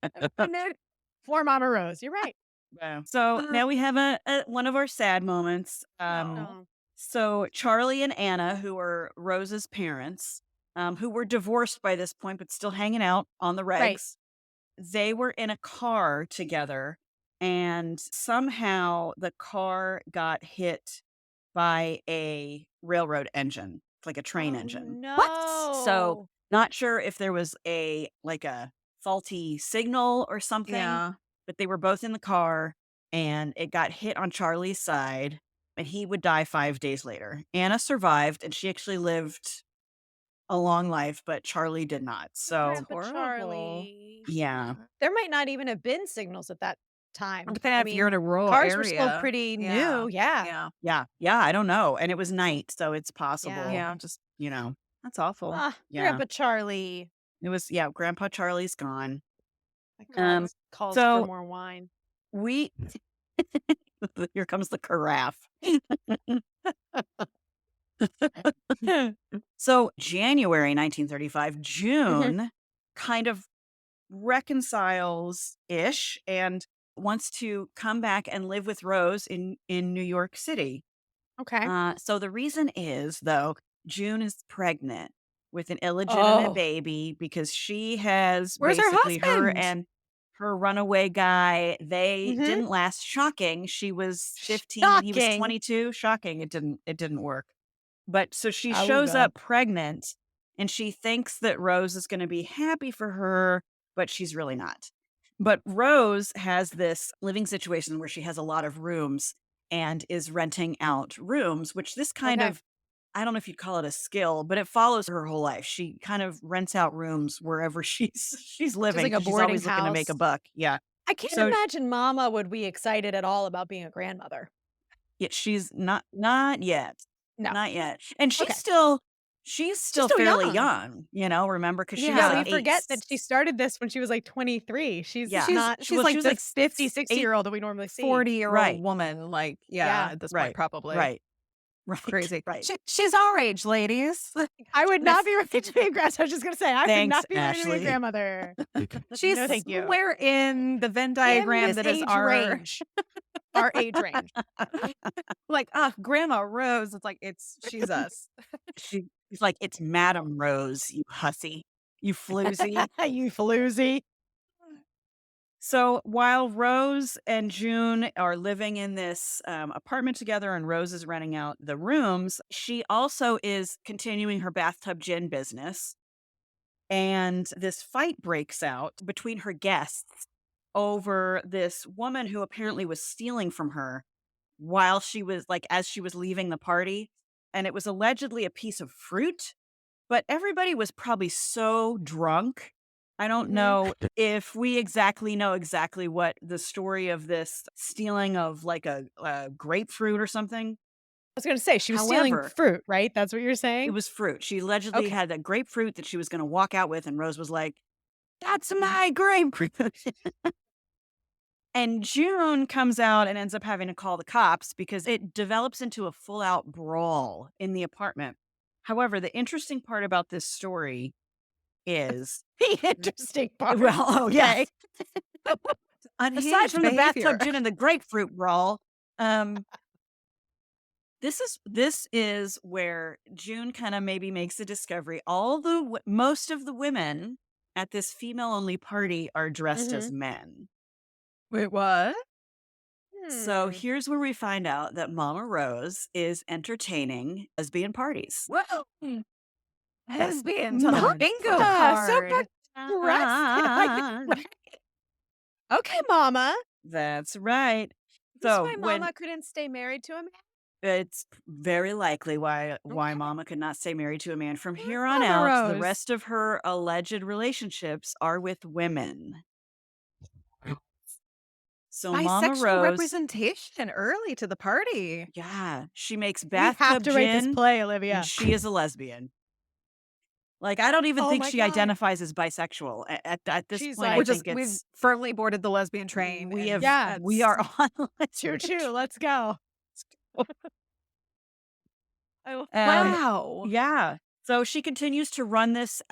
A: Offended for Mama Rose, you're right.
B: yeah. So now we have a one of our sad moments.
C: Oh.
A: Oh.
B: So Charlie and Anna, who are Rose's parents, who were divorced by this point but still hanging out on the
A: Right.
B: regs, they were in a car together, and somehow the car got hit by a railroad engine, like a train
A: Oh,
B: engine.
C: What?
B: So
A: no.
B: not sure if there was a faulty signal or something,
C: Yeah.
B: but they were both in the car and it got hit on Charlie's side and he would die 5 days later. Anna survived and she actually lived a long life, but Charlie did not. So,
A: Grandpa
C: Horrible.
A: Charlie.
B: yeah.
A: There might not even have been signals at that time.
C: Depending
A: I
C: if you're in
A: mean,
C: a rural
A: cars were still
C: area.
A: pretty
C: Yeah.
A: new, yeah.
C: Yeah.
B: Yeah. Yeah, I don't know. And it was night, so it's possible,
A: Yeah.
C: Yeah. Just
B: you know.
C: that's awful.
A: Ah,
B: Yeah.
A: Grandpa Charlie.
B: It was Grandpa Charlie's gone.
A: My
B: Um
A: God, calls for
B: so
A: more wine.
B: we here comes the carafe. So January 1935,
A: Mhm.
B: June kind of reconciles ish and wants to come back and live with Rose in New York City.
A: Okay.
B: So the reason is though, June is pregnant with an illegitimate
A: Oh.
B: baby because she has
C: Where's her
B: basically her
C: husband?
B: and her runaway guy. They
A: Mhm.
B: didn't last. Shocking. She was 15, he was
A: Shocking.
B: 22. Shocking. It didn't work. But so she
A: Oh,
B: shows
A: God.
B: up pregnant and she thinks that Rose is going to be happy for her, but she's really not. But Rose has this living situation where she has a lot of rooms and is renting out rooms, which this kind
A: Okay.
B: of, I don't know if you'd call it a skill, but it follows her whole life. She kind of rents out rooms wherever she's
A: Just
B: living
A: like a
B: because she's
A: boarding
B: always looking to make a
A: house.
B: buck. Yeah.
A: I can't
B: So
A: imagine mama would be excited at all about being a grandmother.
B: yeah, she's not yet.
A: No.
B: Not yet. And she's
A: Okay.
B: still
A: She's still
B: fairly
A: young.
B: young, remember? Because she was
A: Yeah,
C: Yeah.
B: like
A: we
B: 8.
A: forget that she started this when she was, like, 23. She's
B: Yeah.
A: not
C: She's
B: Well, she
C: like
B: was
A: the
B: like
A: 50,
B: 8.
A: 60-year-old that we normally see.
C: 40-year-old
B: Right.
C: woman. Like, yeah,
A: Yeah.
C: at this point,
B: Right.
C: probably.
B: Right. Right.
C: Crazy.
B: Right.
C: She's our age, ladies.
A: I would not be ready to be a I was just gonna say, I would
B: Thanks,
A: not be ready to be a
B: Ashley.
A: grandmother.
C: She's
A: No, thank you.
C: somewhere in the Venn
A: In
C: diagram
A: this
C: that is
A: age
C: our
A: range. Our age range.
C: like, Grandma Rose. It's like she's us.
B: She's like, "It's Madam Rose, you hussy. You floozy."
A: You floozy.
B: So while Rose and June are living in this apartment together and Rose is renting out the rooms, she also is continuing her bathtub gin business. And this fight breaks out between her guests over this woman who apparently was stealing from her while she was as she was leaving the party. And it was allegedly a piece of fruit, but everybody was probably so drunk. I don't
A: Mhm.
B: know if we exactly know exactly what the story of this stealing of like a grapefruit or something.
A: I was gonna say, she was stealing
B: However,
A: fruit, right? That's what you're
B: it
A: saying?
B: was fruit. She allegedly
A: Okay.
B: had a grapefruit that she was going to walk out with, and Rose was like, "That's my grapefruit." And June comes out and ends up having to call the cops because it develops into a full out brawl in the apartment. However, the interesting part about this story is,
A: The interesting part.
B: well, oh, yeah.
A: Okay.
B: Aside
C: Unhinged
B: from the
C: behavior.
B: bathtub gin and the grapefruit brawl, this is where June kind of maybe makes a discovery. Most of the women at this female-only party are dressed as
A: Mhm.
B: men.
C: Wait, what?
B: So
A: Hmm.
B: here's where we find out that Mama Rose is entertaining lesbian parties.
C: Whoa! Lesbians on the
A: Mama,
C: bingo
A: so
C: card.
A: progressive. Okay, mama.
B: That's right.
A: That's
B: So
A: why
B: when
A: mama couldn't stay married to a man.
B: it's very likely why
A: Okay.
B: Mama could not stay married to a man. From here on
C: Mama
B: out, the
C: Rose.
B: rest of her alleged relationships are with women. So Mama
C: Bisexual
B: Rose,
C: representation early to the party.
B: yeah, she makes
A: We have
B: bathtub
A: to write this
B: gin
A: play,
B: and
A: Olivia.
B: she is a lesbian. Like, I don't even
A: Oh
B: think
A: my
B: she
A: God.
B: identifies as bisexual. At this
A: She's
B: point, I
A: like,
C: We've
B: think it's
C: firmly boarded the lesbian train.
B: we
C: and
B: have
A: Yeah.
B: we
C: that's-
B: are on the
A: choo
B: lesbian
A: choo, let's go.
C: Wow.
B: Yeah. So she continues to run this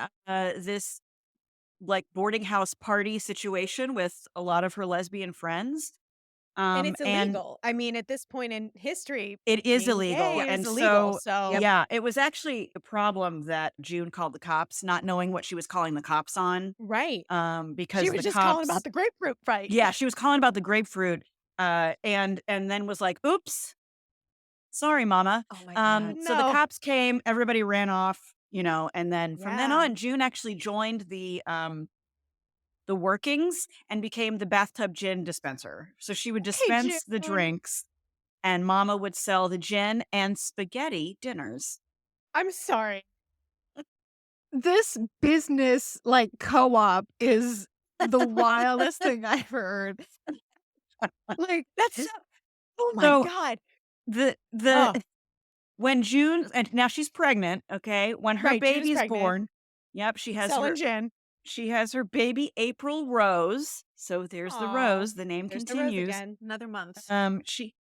B: like boarding house party situation with a lot of her lesbian friends.
A: And it's
B: And
A: illegal. I mean, at this point in history,
B: it is
A: being
B: illegal.
A: gay is
B: And
A: illegal.
B: so
A: So
B: yeah, it was actually a problem that June called the cops, not knowing what she was calling the cops on.
A: right.
B: Because
A: She was
B: the
A: just calling about
B: cops,
A: the grapefruit fight.
B: yeah, she was calling about the grapefruit, and then was like, "Oops, sorry, mama."
C: Oh my God.
B: So the
A: No.
B: cops came, everybody ran off, and then from then
A: Yeah.
B: on, June actually joined the workings and became the bathtub gin dispenser. So she would dispense the
A: June.
B: drinks, and Mama would sell the gin and spaghetti dinners.
A: I'm sorry.
C: This business like co-op is the wildest thing I've heard. Like
A: That's so, oh my
B: So
A: God.
B: the
A: Oh,
B: when June, and now she's pregnant, okay? When her
A: right. June's
B: baby's
A: pregnant.
B: born, yep,
A: Selling gin.
B: she has her baby April Rose. So there's the
A: Aw,
B: Rose, the name
A: there's the rose
B: continues.
A: again.
C: another month.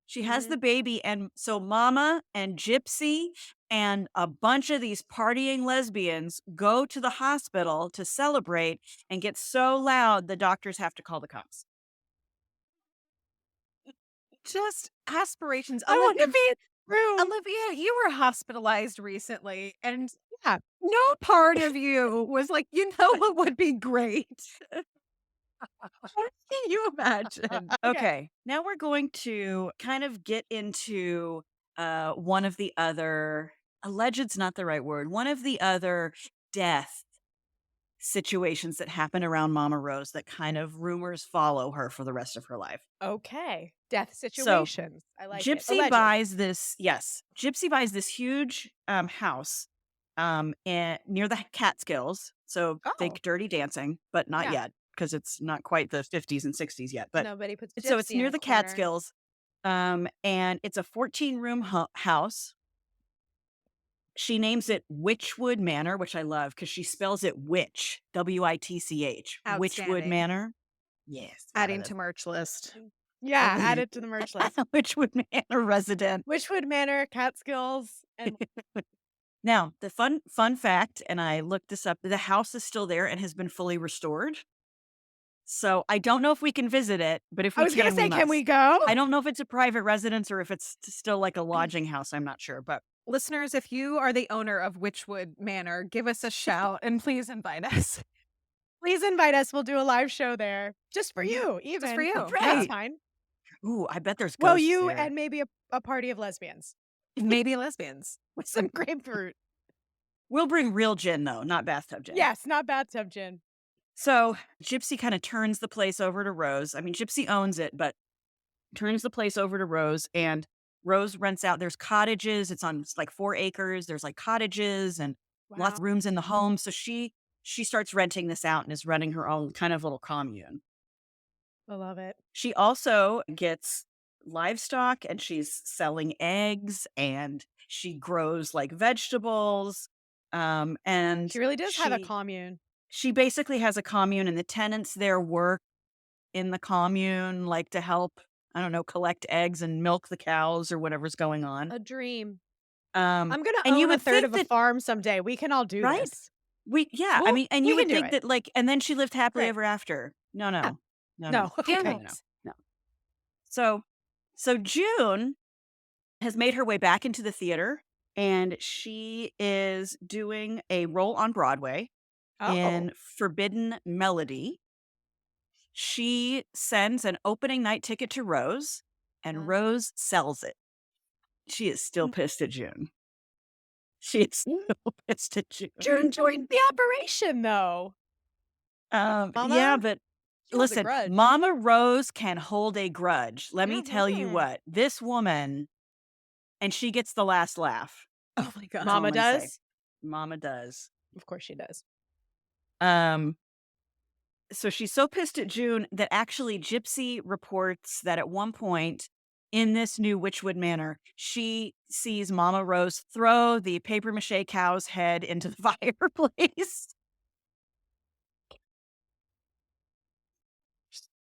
B: She has the
A: Mhm.
B: baby, and so Mama and Gypsy and a bunch of these partying lesbians go to the hospital to celebrate and get so loud the doctors have to call the cops.
C: Just aspirations.
A: I want to be in the room.
C: Olivia, you were hospitalized recently, and
A: Yeah.
C: no part of you was like, you know what would be great? Can you imagine?
B: Okay, now we're going to kind of get into one of the other, alleged's not the right word, one of the other death situations that happen around Mama Rose that kind of rumors follow her for the rest of her life.
A: Okay. Death
B: So
A: situations. I like it.
B: Gypsy
A: Alleged.
B: buys this, yes, Gypsy buys this huge house near the Catskills. So
A: Oh.
B: think Dirty Dancing, but not
A: Yeah.
B: yet because it's not quite the 50s and 60s yet. But
A: Nobody puts
B: so it's
A: Gypsy in
B: near
A: a
B: the
A: corner.
B: Catskills, and it's a 14-room house. She names it Witchwood Manor, which I love because she spells it witch, Witch, Witchwood
C: Outstanding.
B: Manor. Yes,
C: Adding to merch list.
A: Yeah, add it to the merch list.
B: Witchwood Manor resident.
A: Witchwood Manor, Catskills, and
B: Now, the fun fact, and I looked this up, the house is still there and has been fully restored. So I don't know if we can visit it, but if we
A: I was
B: can,
A: gonna say, can we
B: must.
A: go?
B: I don't know if it's a private residence or if it's still like a lodging house. I'm not sure, but
C: Listeners, if you are the owner of Witchwood Manor, give us a shout and please invite us.
A: Please invite us. We'll do a live show there. Just for you, even.
C: for you.
A: That's
B: Right.
A: fine.
B: ooh, I bet there's ghosts
A: Well, you
B: there.
A: and maybe a party of lesbians
C: Maybe lesbians.
A: with some grapefruit.
B: We'll bring real gin though, not bathtub gin.
A: Yes, not bathtub gin.
B: So Gypsy kind of turns the place over to Rose. I mean, Gypsy owns it, but turns the place over to Rose, and Rose rents out. There's cottages. It's on like 4 acres. There's like cottages and lots of
A: Wow.
B: rooms in the home. So she starts renting this out and is running her own kind of little commune.
A: I love it.
B: She also gets livestock and she's selling eggs and she grows like vegetables. And
A: She really does have a
B: she-
A: commune.
B: She basically has a commune, and the tenants there work in the commune, like to help, I don't know, collect eggs and milk the cows or whatever's going on.
A: A dream.
B: Um,
A: I'm gonna
B: and you
A: own a
B: would
A: third
B: think
A: of a
B: that-
A: farm someday. We can all do
B: Right?
A: this.
B: I
A: Well,
B: mean, and
A: we
B: you would
A: can do
B: think
A: it.
B: that like, and then she lived happily
A: Right.
B: ever after. No,
A: Yeah. No.
B: Okay.
A: Okay.
B: No. So June has made her way back into the theater, and she is doing a role on Broadway.
A: Oh.
B: in Forbidden Melody. She sends an opening night ticket to Rose, and Rose sells it. She is still pissed at June. She is still pissed at June.
A: June joined the operation, though.
B: Yeah,
A: Mama?
B: but
A: She holds a
B: listen,
A: grudge.
B: Mama Rose can hold a grudge. Let me tell you
A: Mhm.
B: what, this woman, and she gets the last laugh.
C: Oh my God.
B: That's all
A: Mama
B: I'm gonna say.
A: does?
B: Mama does.
A: Of course she does.
B: So she's so pissed at June that actually Gypsy reports that at one point in this new Witchwood Manor, she sees Mama Rose throw the paper mache cow's head into the fireplace.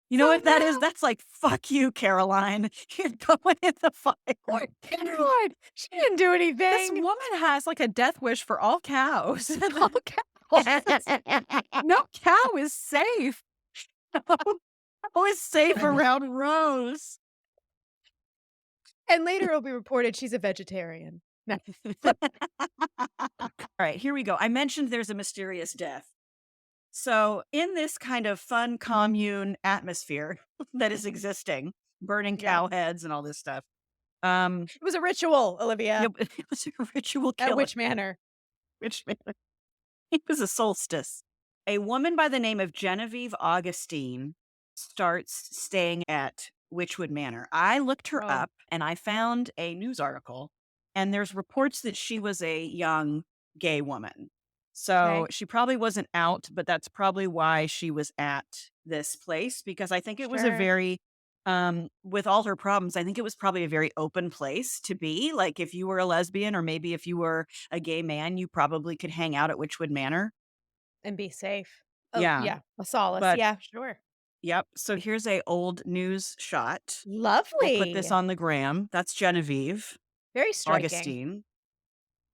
B: You know what that is? That's like, fuck you, Caroline. You're going in the fire.
A: Poor Caroline. She didn't do anything.
C: This woman has like a death wish for all cows. All cows. No cow is safe.
B: Always safe around Rose.
A: And later it'll be reported she's a vegetarian. No.
B: All right, here we go. I mentioned there's a mysterious death. So, in this kind of fun commune atmosphere that is existing, burning cow heads and all this stuff.
A: It was a ritual, Olivia.
B: It was a ritual
A: At
B: killer.
A: Witch Manor.
B: Witch Manor. It was a solstice. A woman by the name of Genevieve Augustine starts staying at Witchwood Manor. I looked her up and I found a news article, and there's reports that she was a young gay woman. So she probably wasn't out, but that's probably why she was at this place, because I think it was a very, with all her problems, I think it was probably a very open place to be. Like if you were a lesbian or maybe if you were a gay man, you probably could hang out at Witchwood Manor.
A: And be safe. Oh,
B: Yeah.
A: yeah. A solace.
B: But-
A: yeah, sure.
B: Yep. So here's a old news shot.
A: Lovely.
B: We'll put this on the gram. That's Genevieve
A: Very striking.
B: Augustine.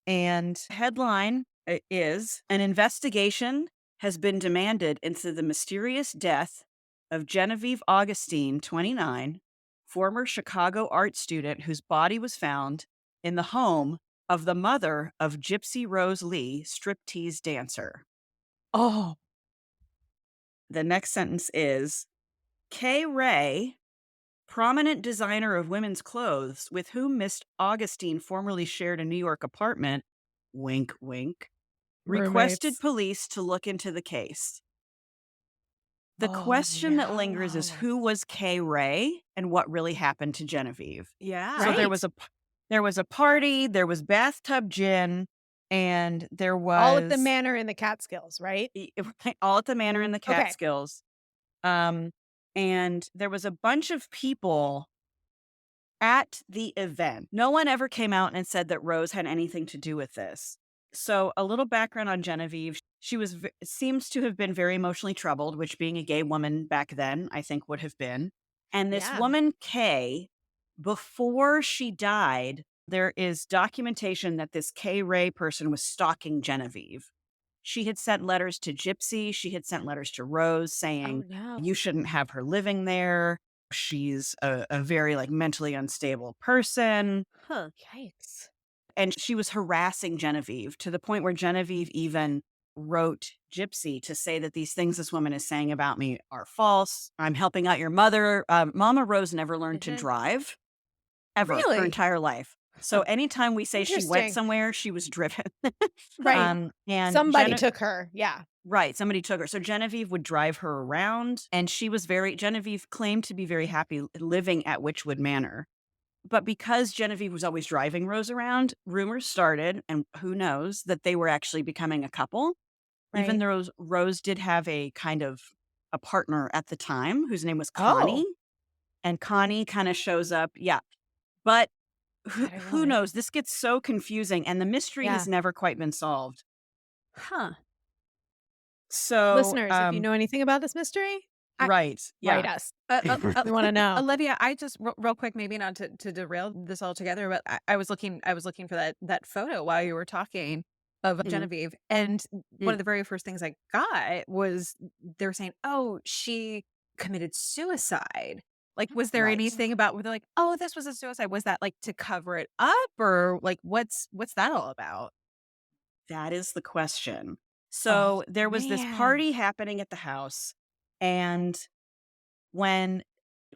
B: And headline is, an investigation has been demanded into the mysterious death of Genevieve Augustine, 29, former Chicago art student whose body was found in the home of the mother of Gypsy Rose Lee, striptease dancer.
C: Oh,
B: The next sentence is, Kay Ray, prominent designer of women's clothes with whom Miss Augustine formerly shared a New York apartment, wink, wink, requested
A: Roommates.
B: police to look into the case. The question that lingers is who was Kay Ray and what really happened to Genevieve.
C: yeah.
B: So there
A: Right.
B: was a party, there was bathtub gin, and there was
A: All at the Manor in the Catskills, right?
B: all at the Manor in the
A: Okay.
B: Catskills. And there was a bunch of people at the event. No one ever came out and said that Rose had anything to do with this. So a little background on Genevieve. She seems to have been very emotionally troubled, which being a gay woman back then, I think would have been. And this woman, Kay, before she died, there is documentation that this Kay Ray person was stalking Genevieve. She had sent letters to Gypsy. She had sent letters to Rose saying, you shouldn't have her living there. She's a very mentally unstable person.
A: Huh. Yikes.
B: And she was harassing Genevieve to the point where Genevieve even wrote Gypsy to say that these things this woman is saying about me are false. I'm helping out your mother. Mama Rose never learned to drive ever her entire life. So anytime we say she went somewhere, she was driven.
A: Right.
B: And
A: Somebody took her. Yeah.
B: Right. Somebody took her. So Genevieve would drive her around, and Genevieve claimed to be very happy living at Witchwood Manor. But because Genevieve was always driving Rose around, rumors started, and who knows, that they were actually becoming a couple.
A: Right.
B: Even though Rose did have a partner at the time whose name was Connie. And Connie kind of shows up. Yeah. But who knows? This gets so confusing, and the mystery has never quite been solved.
C: Huh.
B: So,
A: listeners, if you know anything about this mystery,
B: write
A: us. We want to know.
C: Olivia, I just real quick, maybe not to derail this all together, but I was looking for that photo while you were talking of Genevieve, and one of the very first things I got was they were saying, "Oh, she committed suicide." Like, was there anything about where they're like, "Oh, this was a suicide"? Was that to cover it up, or what's that all about?
B: That is the question. So there was this
A: man.
B: party happening at the house, and when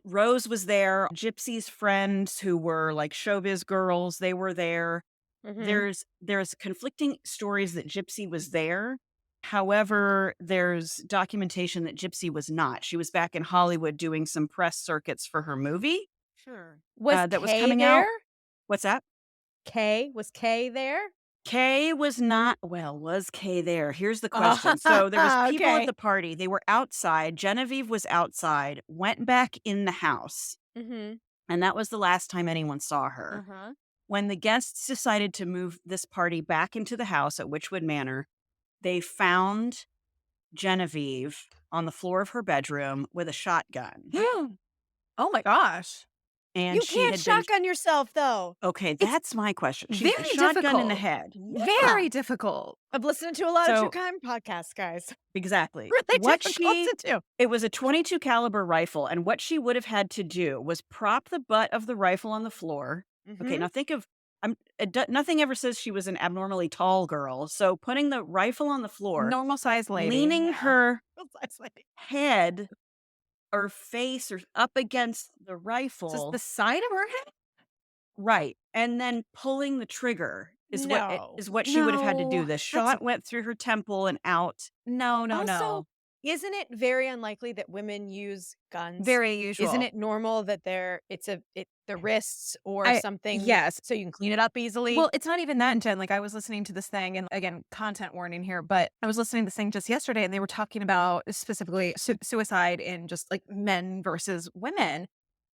B: Rose was there, Gypsy's friends who were like showbiz girls, they were there.
A: Mhm.
B: There's conflicting stories that Gypsy was there. However, there's documentation that Gypsy was not. She was back in Hollywood doing some press circuits for her movie
C: Sure.
A: Was
B: that was
A: Kay
B: coming
A: there?
B: out. What's that?
A: Was Kay there?
B: Kay was not, well, was Kay there? Here's the question. So there was people at
A: Okay.
B: the party. They were outside. Genevieve was outside, went back in the house,
A: Mhm.
B: and that was the last time anyone saw her.
C: Uh-huh.
B: When the guests decided to move this party back into the house at Witchwood Manor, they found Genevieve on the floor of her bedroom with a shotgun.
C: Oh my gosh.
B: And
A: You
B: she
A: can't
B: had been,
A: shotgun yourself, though.
B: okay,
C: It's
B: that's my question. She's
C: very
B: shotgun in the
C: difficult.
B: head.
C: Very difficult.
A: I've listened to a lot of true
B: So,
A: crime podcasts, guys.
B: exactly.
A: Really
B: What
A: difficult
B: she
A: to do.
B: It was a 22 caliber rifle, and what she would have had to do was prop the butt of the rifle on the floor. Okay,
A: Mhm.
B: now think of nothing ever says she was an abnormally tall girl. So putting the rifle on the floor,
C: Normal size lady.
B: leaning
C: Yeah.
B: her
A: Precisely.
B: head or face or up against the
C: Just
B: rifle,
C: the side of her head?
B: right, and then pulling the trigger
A: No.
B: is what she would have had to do.
C: No.
B: The
C: That's
B: shot went through her temple and out.
C: no, no,
A: Also,
C: no.
A: isn't it very unlikely that women use guns?
C: Very usual.
A: Isn't it normal that the wrists or
C: I
A: something
C: yes.
A: so you can clean it up easily?
C: Well, it's not even that, Jen. Like I was listening to this thing, and again, content warning here, but I was listening to this thing just yesterday, and they were talking about specifically suicide in just like men versus women.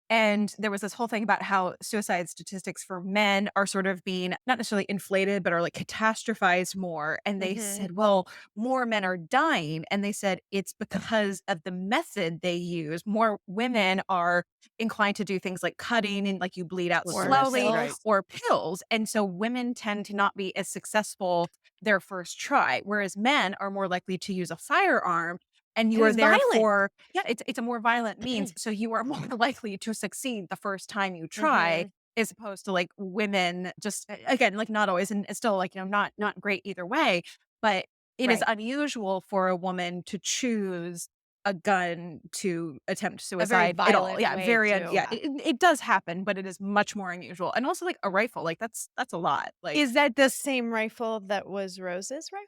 C: And there was this whole thing about how suicide statistics for men are sort of being not necessarily inflated, but are like catastrophized more. And they
A: Mhm.
C: said, well, more men are dying. And they said it's because of the method they use. More women are inclined to do things like cutting and like you bleed out
B: Or
C: slowly
A: pills.
B: right.
C: or pills. And so women tend to not be as successful their first try, whereas men are more likely to use a firearm and you
A: It
C: are
A: is violent.
C: therefore, yeah, it's a more violent means. So you are more likely to succeed the first time you try,
A: Mhm.
C: as opposed to like women just again, like not always, and it's still like, not great either way. But it is
A: Right.
C: unusual for a woman to choose a gun to attempt
A: A very
C: suicide at all.
A: violent
C: Yeah,
A: way
C: very
A: to
C: yeah. It does happen, but it is much more unusual. And also like a rifle, like that's a lot. Like
A: Is that the same rifle that was Rose's rifle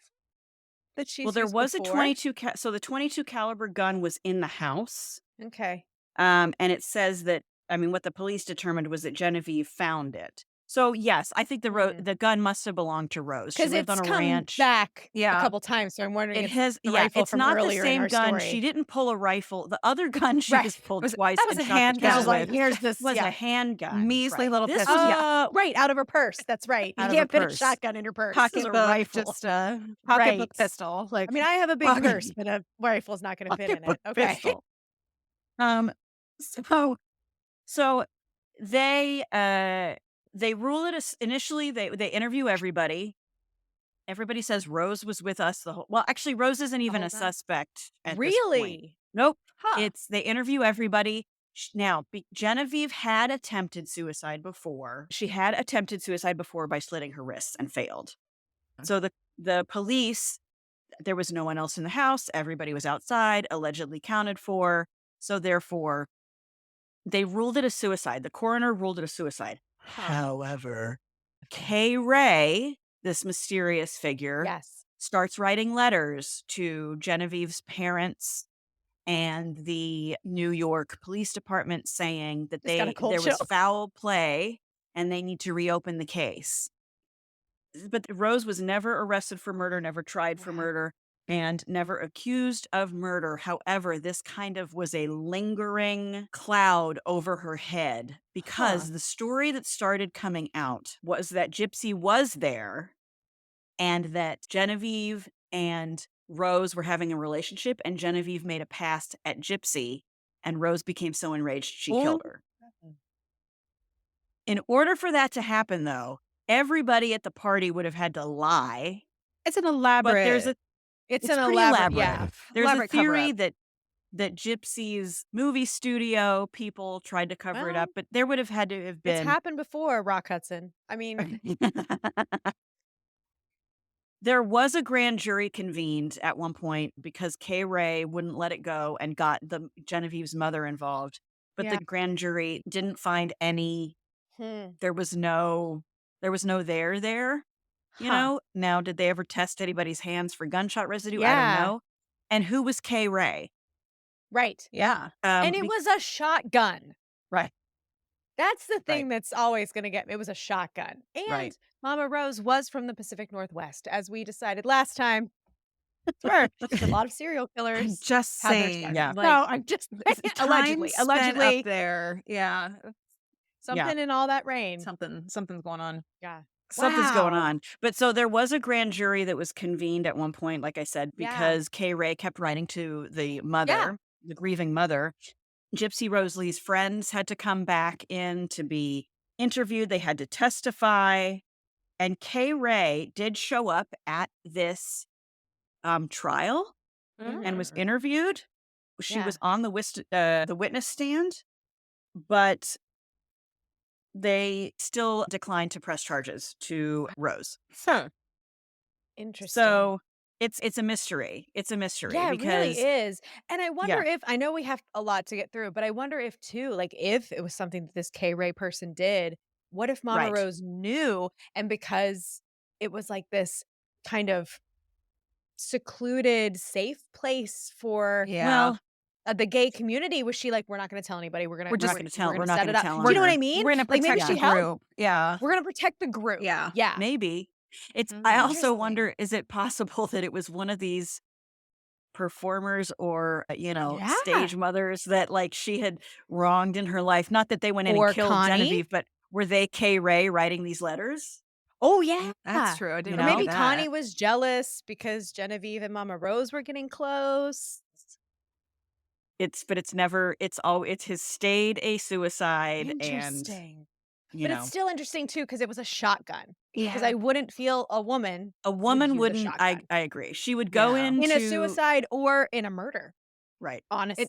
A: that
B: Well,
A: she's
B: there
A: used
B: was a
A: before?
B: 22 so the 22 caliber gun was in the house.
A: Okay.
B: And it says that, I mean, what the police determined was that Genevieve found it. So yes, I think
A: Mm.
B: the gun must have belonged to Rose. She
A: Because
B: lived on
A: it's
B: a
A: come
B: ranch.
A: back a
C: yeah.
A: couple times, so I'm wondering
B: It
A: if
B: has,
A: the
B: yeah,
A: rifle
B: it's
A: from
B: not the
A: earlier in
B: same
A: our
B: gun. She
A: story.
B: didn't pull a rifle. The other gun she
A: Right.
B: just pulled
C: Was
B: twice
C: that was
B: and
C: a
B: shot the
C: handgun.
B: cat
A: She's like,
B: with
A: here's this,
B: was
A: yeah.
B: a handgun.
C: Measly
A: Right.
C: little
B: This
C: pistol.
B: was
C: Yeah.
A: Right, out of her purse. That's right. You
B: out of her
A: can't fit a
B: purse.
A: shotgun in your purse.
B: This is a
C: Pocketbook,
B: rifle.
C: just a pocketbook
A: Right.
C: pistol. Like
A: I mean, I have a big
B: Pocket-
A: purse, but a rifle's not going to fit in
B: Pocketbook
A: it. Okay.
B: pistol. So they rule it as initially they interview everybody. Everybody says Rose was with us the whole. Well, actually, Rose isn't even
C: whole
B: a
C: time?
B: suspect at this point.
A: Really?
B: Nope.
C: Huh.
B: They interview everybody. Now, Genevieve had attempted suicide before. She had attempted suicide before by slitting her wrists and failed. So the police, there was no one else in the house. Everybody was outside, allegedly counted for. So therefore, they ruled it a suicide. The coroner ruled it a suicide. However, Kay Ray, this mysterious figure,
A: Yes.
B: starts writing letters to Genevieve's parents and the New York Police Department saying that
A: Just got a cold
B: there was
A: chill.
B: foul play and they need to reopen the case. But Rose was never arrested for murder, never tried for
A: Wow.
B: murder, and never accused of murder. However, this kind of was a lingering cloud over her head because the story that started coming out was that Gypsy was there and that Genevieve and Rose were having a relationship, and Genevieve made a pass at Gypsy, and Rose became so enraged she killed her. In order for that to happen, though, everybody at the party would have had to lie.
C: It's an elaborate.
B: But
A: It's
B: it's
A: an
B: pretty
A: elaborate.
B: elaborate.
A: Yeah.
B: There's a
C: Elaborate
B: theory
C: cover-up.
B: that Gypsy's movie studio people tried to cover it
A: Well,
B: up, but there would have had to have
A: It's
B: been.
A: happened before, Rock Hudson. I mean,
B: There was a grand jury convened at one point because Kay Ray wouldn't let it go and got the Genevieve's mother involved. But the
A: Yeah.
B: grand jury didn't find any.
A: Hmm.
B: There was no there. You
C: Huh.
B: know. Now, did they ever test anybody's hands for gunshot residue? I don't
A: Yeah.
B: know. And who was Kay Ray?
A: Right.
C: Yeah.
A: And it was a shotgun.
C: Right.
A: That's the
B: Right.
A: thing that's always going to get me. It was a shotgun. And
B: Right.
A: Mama Rose was from the Pacific Northwest, as we decided last time. Swear, a lot of serial
C: I'm
A: killers
C: just
A: had their
C: saying.
A: shotguns.
B: Yeah.
A: No, I'm just
C: Allegedly.
A: allegedly,
C: Up there. Yeah.
A: something in all that rain.
C: Something's going on.
A: Yeah.
B: Something's going
A: Wow.
B: on. But so there was a grand jury that was convened at one point, like I said,
A: Yeah.
B: because Kay Ray kept writing to the mother, the grieving mother. Gypsy Rose Lee's friends had to come back in to be interviewed. They had to testify. And Kay Ray did show up at this trial and was interviewed. She
A: Yeah.
B: was on the witness stand, but they still declined to press charges to Rose.
C: So
A: Interesting.
B: So it's a mystery. It's a mystery
A: Yeah, it really
B: because
A: is. And I wonder if, I know we have a lot to get through, but I wonder if too, like if it was something that this K Ray person did, what if Mama
B: Right.
A: Rose knew, and because it was like this kind of secluded, safe place for
B: well,
A: the gay community, was she like, we're not going to tell anybody. We're
B: we're not going to tell. We're not
A: set
B: going
A: it
B: to
A: up.
B: tell
A: Do you know what
B: her.
A: I mean?
C: we're gonna
A: Like maybe
C: protect
A: she
C: the
A: helped.
C: group. Yeah.
A: We're going to protect the group.
C: Yeah.
A: Yeah.
B: Maybe it's.
C: Mhm.
B: I also
A: Interesting.
B: wonder: is it possible that it was one of these performers or
A: Yeah.
B: stage mothers that like she had wronged in her life? Not that they went in
A: Or
B: and killed
A: Connie?
B: Genevieve, but were they Kay Ray writing these letters?
A: Oh, yeah.
C: That's true. I
A: Or
C: didn't
B: know
A: maybe
C: that.
A: Connie was jealous because Genevieve and Mama Rose were getting close.
B: It's his stayed a suicide and
A: Interesting.
B: you
A: But
B: know
A: it's still interesting too because it was a shotgun. Because
C: Yeah.
A: I wouldn't feel a woman
B: a
A: would
B: woman
A: use a
B: wouldn't.
A: shotgun
B: I agree. She would go
C: Yeah.
B: into
A: in a suicide or in a murder.
B: right.
A: Honestly,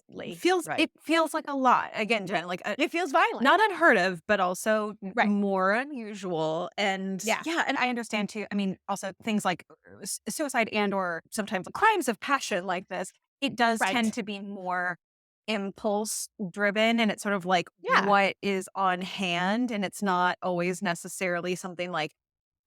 B: Right.
C: It feels like a lot. Again, Jen, like
A: it feels violent.
C: not unheard of, but also
A: Right.
C: more unusual. And
A: Yeah.
C: and I understand too. I mean, also things like suicide and or sometimes crimes of passion like this, it does
A: Right.
C: tend to be more impulse driven, and it's sort of like
A: Yeah.
C: what is on hand, and it's not always necessarily something like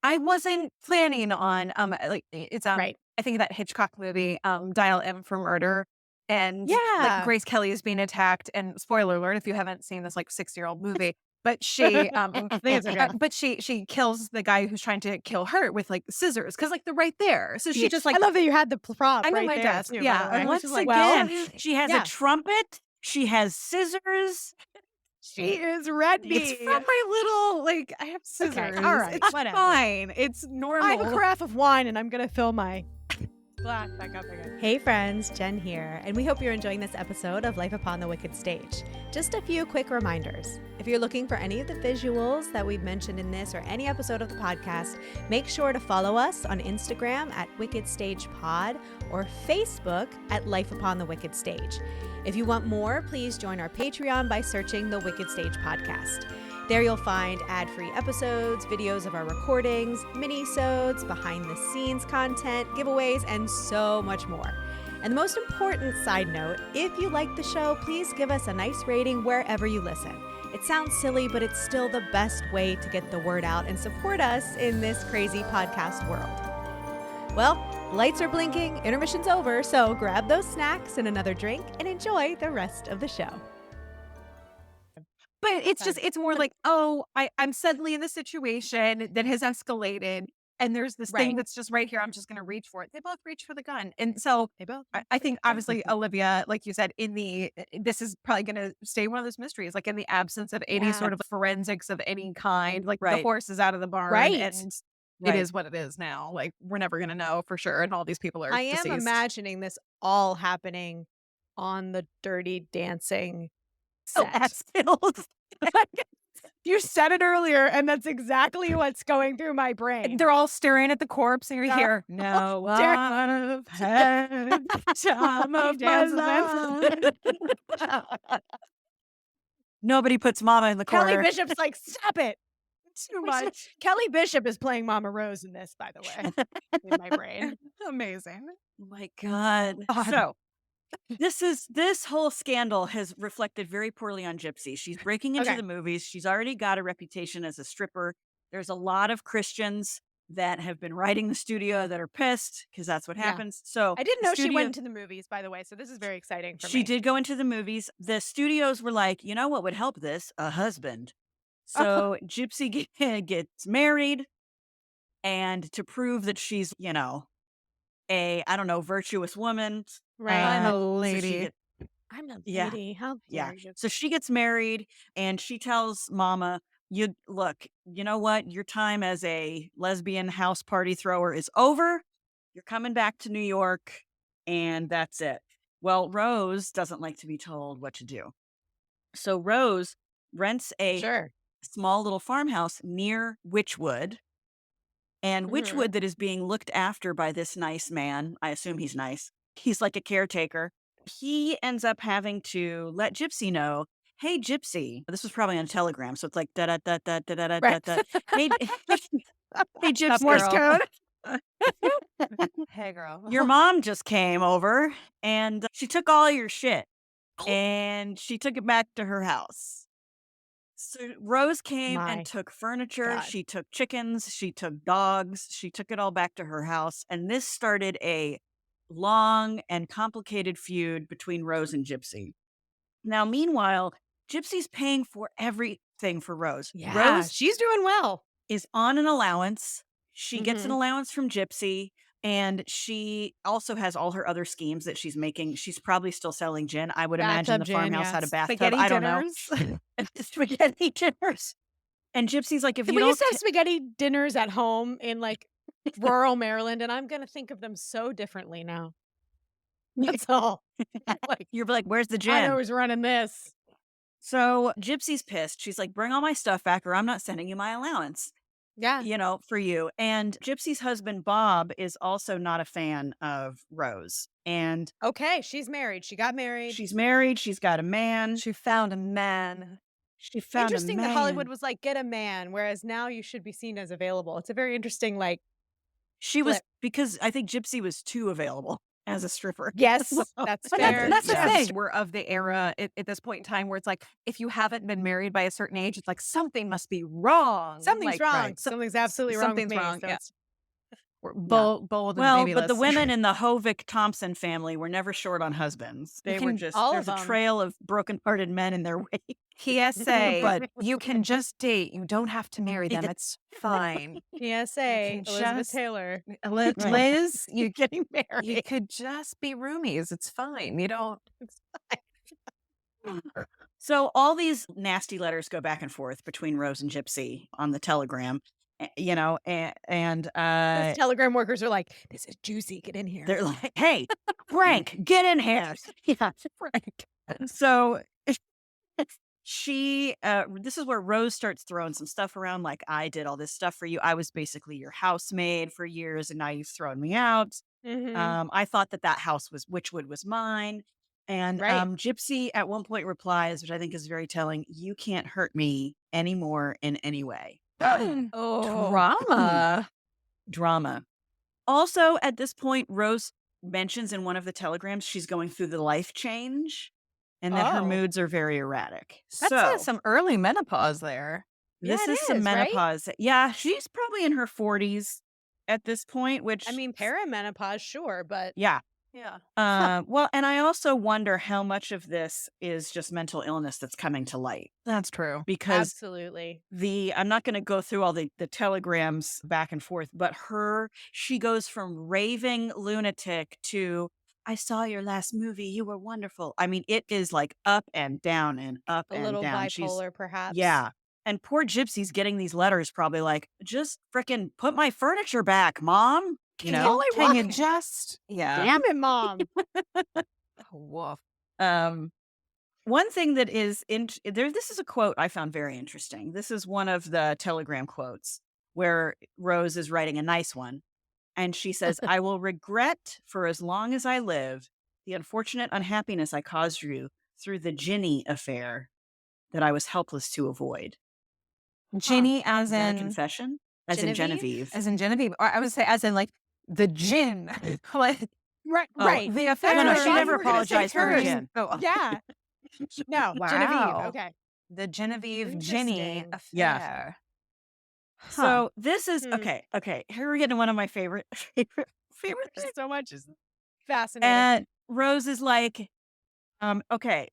C: I wasn't planning on like it's
A: Right.
C: I think of that Hitchcock movie Dial M for Murder, and
A: Yeah.
C: like Grace Kelly is being attacked, and spoiler alert if you haven't seen this like 6-year-old movie, but she
A: I think it's okay.
C: but she kills the guy who's trying to kill her with like scissors because like they're right there, so she just like
A: I love that you had the prop
C: I know
A: right
C: my
A: there,
C: desk,
A: too,
C: yeah,
A: by the way.
C: and
B: Once
C: which is like,
B: again,
C: well,
B: she has
A: yeah.
B: a trumpet. She has scissors.
A: She is ready.
C: it's from my little like I have scissors.
A: all right,
C: It's
A: whatever.
C: fine. It's normal.
A: I have a carafe of wine and I'm going to fill my glass back up again. Hey friends, Jen here, and we hope you're enjoying this episode of Life Upon the Wicked Stage. Just a few quick reminders. If you're looking for any of the visuals that we've mentioned in this or any episode of the podcast, make sure to follow us on Instagram at Wicked Stage Pod or Facebook at Life Upon the Wicked Stage. If you want more, please join our Patreon by searching the Wicked Stage Podcast. There you'll find ad-free episodes, videos of our recordings, mini-sodes, behind-the-scenes content, giveaways, and so much more. And the most important side note, if you like the show, please give us a nice rating wherever you listen. It sounds silly, but it's still the best way to get the word out and support us in this crazy podcast world. Well, lights are blinking, intermission's over, so grab those snacks and another drink and enjoy the rest of the show.
C: But it's just, it's more like, oh, I'm suddenly in this situation that has escalated. And there's this thing
A: Right.
C: that's just right here. I'm just going to reach for it. They both reach for the gun. And so
A: They both.
C: I think obviously Olivia, like you said, this is probably going to stay one of those mysteries, like in the absence of any sort of forensics of any kind, like the
B: Right.
C: horse is out of the barn
A: Right.
C: and
B: Right.
C: it is what it is now. Like we're never going to know for sure. And all these people are
A: I am
C: deceased.
A: imagining this all happening on the Dirty Dancing set.
B: That's feels.
A: You said it earlier, and that's exactly what's going through my brain.
C: They're all staring at the corpse and you're
A: Yeah.
C: here. No one
A: Stare-
C: have had the time of my life.
B: Nobody puts Mama in the
A: Kelly
B: corner.
A: Bishop's like, stop it.
C: too much.
A: Kelly Bishop is playing Mama Rose in this, by the way, in my brain.
C: Amazing.
B: Oh my God.
C: God.
B: So this whole scandal has reflected very poorly on Gypsy. She's breaking into
A: Okay.
B: the movies. She's already got a reputation as a stripper. There's a lot of Christians that have been writing the studio that are pissed because that's what
A: Yeah.
B: happens. So
A: I didn't
B: the
A: know she
B: studio-
A: went into the movies, by the way, so this is very exciting for
B: She
A: me.
B: did go into the movies. The studios were like, you know what would help this? A husband.
A: Oh.
B: So Gypsy gets married, and to prove that she's, a, I don't know, virtuous woman.
A: Right.
C: I'm a
B: so she
C: lady.
B: get-
A: I'm a
B: Yeah.
A: lady. How
B: yeah.
A: dare you?
B: So she gets married, and she tells Mama, you know what? Your time as a lesbian house party thrower is over. You're coming back to New York, and that's it. Well, Rose doesn't like to be told what to do. So Rose rents a
A: Sure.
B: small little farmhouse near Witchwood, and
A: Mhm.
B: Witchwood that is being looked after by this nice man. I assume he's nice. He's like a caretaker. He ends up having to let Gypsy know, hey, Gypsy. This was probably on a telegram, so it's like da da da da da da da
A: Right.
B: da. Hey, hey, Gypsy.
A: Morse
C: girl.
A: code.
C: Hey, girl.
B: Your mom just came over and she took all your shit and she took it back to her house. So Rose came
A: My
B: and took furniture.
A: God.
B: She took chickens. She took dogs. She took it all back to her house. And this started a long and complicated feud between Rose and Gypsy. Now, meanwhile, Gypsy's paying for everything for Rose.
A: Yeah,
B: Rose
A: she's doing well.
B: is on an allowance. She gets an
A: Mhm.
B: allowance from Gypsy, and she also has all her other schemes that she's making. She's probably still selling gin. I would imagine the
A: Bathtub gin,
B: farmhouse had a
A: yes.
B: bathtub.
C: Spaghetti
B: I don't
C: dinners.
B: know. Spaghetti dinners. And Gypsy's like, if
A: We
B: you
A: used
B: don't,
A: to have spaghetti dinners at home in like rural Maryland, and I'm gonna think of them so differently now. That's all. Like,
B: you're like, where's the
A: I know
B: gin?
A: who's running this.
B: So Gypsy's pissed. She's like, bring all my stuff back, or I'm not sending you my allowance.
A: Yeah.
B: For you. And Gypsy's husband, Bob, is also not a fan of Rose. And
A: Okay, she's married. She got married.
B: she's married. She's got a man.
C: She found a man.
B: She found a
A: Interesting
B: man.
A: that Hollywood was like, get a man, whereas now you should be seen as available. It's a very interesting, like,
B: She was,
A: flip.
B: because I think Gypsy was too available as a stripper.
A: yes,
B: So-
A: that's
C: But
A: fair.
C: that's the
B: Yeah.
C: thing. We're of the era at this point in time where it's like, if you haven't been married by a certain age, it's like something must be wrong.
A: Something's
C: Like,
A: wrong.
C: right.
A: Something's absolutely wrong with
C: something's
A: me.
C: wrong,
A: So
C: yeah.
A: it's
C: We're bold and
B: Well, but the
C: babyless.
B: women in the Hovick Thompson family were never short on husbands. They were
C: can-
B: just,
A: all
B: there's
A: of
B: a
A: 'em.
B: trail of broken-hearted men in their wake.
C: PSA,
B: But-
C: you can just date. You don't have to marry them. It's fine.
A: PSA,
C: You can
A: Elizabeth
C: just-
A: Taylor.
C: Liz, you
B: Getting married.
C: you could just be roomies. It's fine. You don't.
B: So all these nasty letters go back and forth between Rose and Gypsy on the telegram, and
A: Those telegram workers are like, this is juicy. Get in here.
B: they're like, "Hey, Frank, get in here!" Yeah, Frank. So she, this is where Rose starts throwing some stuff around. Like, I did all this stuff for you. I was basically your housemaid for years, and now you've thrown me out.
A: Mhm.
B: I thought that house was Witchwood was mine. And
A: Right.
B: Gypsy at one point replies, which I think is very telling, you can't hurt me anymore in any way.
A: Oh.
C: Drama.
B: Also, at this point, Rose mentions in one of the telegrams she's going through the life change and that her
A: Oh.
B: moods are very erratic.
C: That's
B: So
C: some early menopause there.
B: this
A: Yeah,
B: is
A: it
B: some
A: is, right?
B: menopause. Yeah, she's probably in her 40s at this point, which
A: I mean, perimenopause, sure, but
B: yeah.
C: Yeah.
B: Well, and I also wonder how much of this is just mental illness that's coming to light,
C: That's true.
B: because
A: absolutely.
B: I'm not going to go through all the telegrams back and forth, but she goes from raving lunatic to, I saw your last movie. You were wonderful. I mean, it is like up and down and up
A: A
B: and
A: little
B: down.
A: bipolar, perhaps.
B: Yeah. And poor Gypsy's getting these letters probably like, just frickin' put my furniture back, Mom. You know,
C: Can you just? Yeah.
A: Damn it, Mom.
C: Woof.
B: one thing that is this is a quote I found very interesting. This is one of the telegram quotes where Rose is writing a nice one. And she says, I will regret for as long as I live the unfortunate unhappiness I caused you through the Ginny affair that I was helpless to avoid.
C: Ginny
B: Is that a confession? As in Genevieve.
C: as in Genevieve, or I would say as in like the gin. Like
A: Right,
B: Oh,
A: right.
C: the
A: That's
B: no,
A: what
B: no,
A: I
C: affair.
B: she
A: thought you
B: never
A: were gonna say
B: apologized for her
A: first.
B: gin.
C: Oh,
A: Yeah. No, Genevieve.
C: wow.
A: Okay.
C: The Genevieve Ginny
A: Interesting.
B: Yeah.
C: affair. Huh.
B: So this is
A: Hmm.
B: okay. Here we're getting one of my favorite favorite things.
A: So much is fascinating.
B: And Rose is like, okay,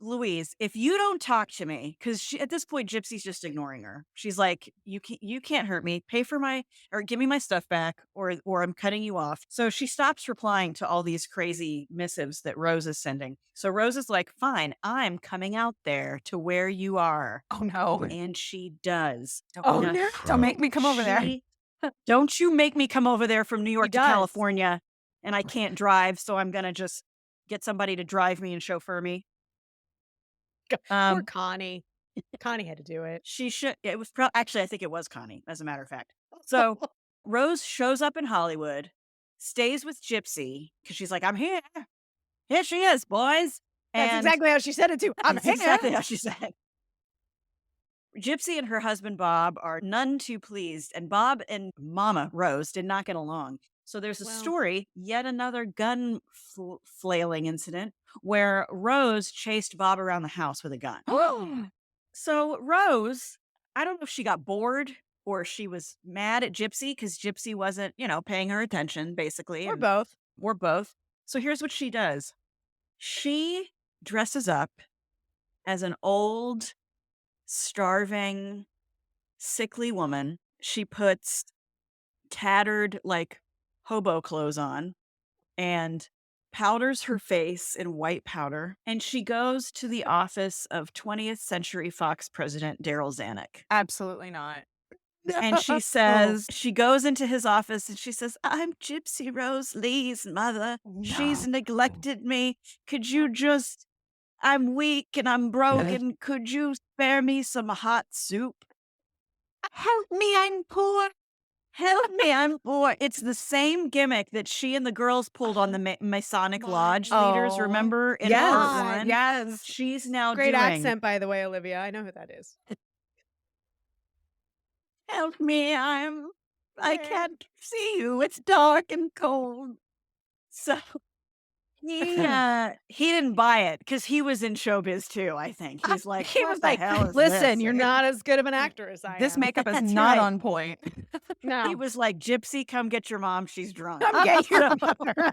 B: Louise, if you don't talk to me, because at this point, Gypsy's just ignoring her. She's like, you can't hurt me. Pay for my, or give me my stuff back, or I'm cutting you off. So she stops replying to all these crazy missives that Rose is sending. So Rose is like, fine, I'm coming out there to where you are.
C: Oh no.
B: And she does.
C: Oh
B: Now,
C: no. Don't make me come over there.
B: Don't you make me come over there from New York to
A: does.
B: California, and I can't drive, so I'm gonna just get somebody to drive me and chauffeur me.
A: Poor Connie. Connie had to do it.
B: She should. It was actually, I think it was Connie, as a matter of fact. So Rose shows up in Hollywood, stays with Gypsy because she's like, "I'm here. Here she is, boys."
A: That's
B: And
A: exactly how she said it too. I'm
B: that's
A: here.
B: exactly how she said. Gypsy and her husband Bob are none too pleased, and Bob and Mama Rose did not get along. So there's a
A: Well.
B: story, yet another gun flailing incident, where Rose chased Bob around the house with a gun. So Rose, I don't know if she got bored or she was mad at Gypsy because Gypsy wasn't, paying her attention, basically.
A: Or both.
B: Or both. So here's what she does. She dresses up as an old, starving, sickly woman. She puts tattered, like, hobo clothes on and powders her face in white powder. And she goes to the office of 20th Century Fox president Daryl Zanuck.
C: Absolutely not.
B: And she says, she goes into his office and she says, "I'm Gypsy Rose Lee's mother. She's neglected me. Could you just, I'm weak and I'm broken. Could you spare me some hot soup? Help me, I'm poor. Help me, I'm poor." It's the same gimmick that she and the girls pulled on the Masonic Lodge leaders,
C: Oh.
B: remember? In
C: Yes.
B: part one.
C: Yes.
B: She's now
A: Great
B: doing,
A: accent, by the way, Olivia. I know who that is.
B: "Help me, I can't see you. It's dark and cold." So he didn't buy it because he was in showbiz too, I think. He's like,
C: He
B: "What
C: was
B: the
C: like,
B: hell is
A: Listen,
B: this?"
A: you're not as good of an actor as I
C: This
A: am.
C: makeup is
B: That's
C: not
B: right.
C: on point.
A: No.
B: He was like, "Gypsy, come get your mom. She's drunk."
A: Come get your mother.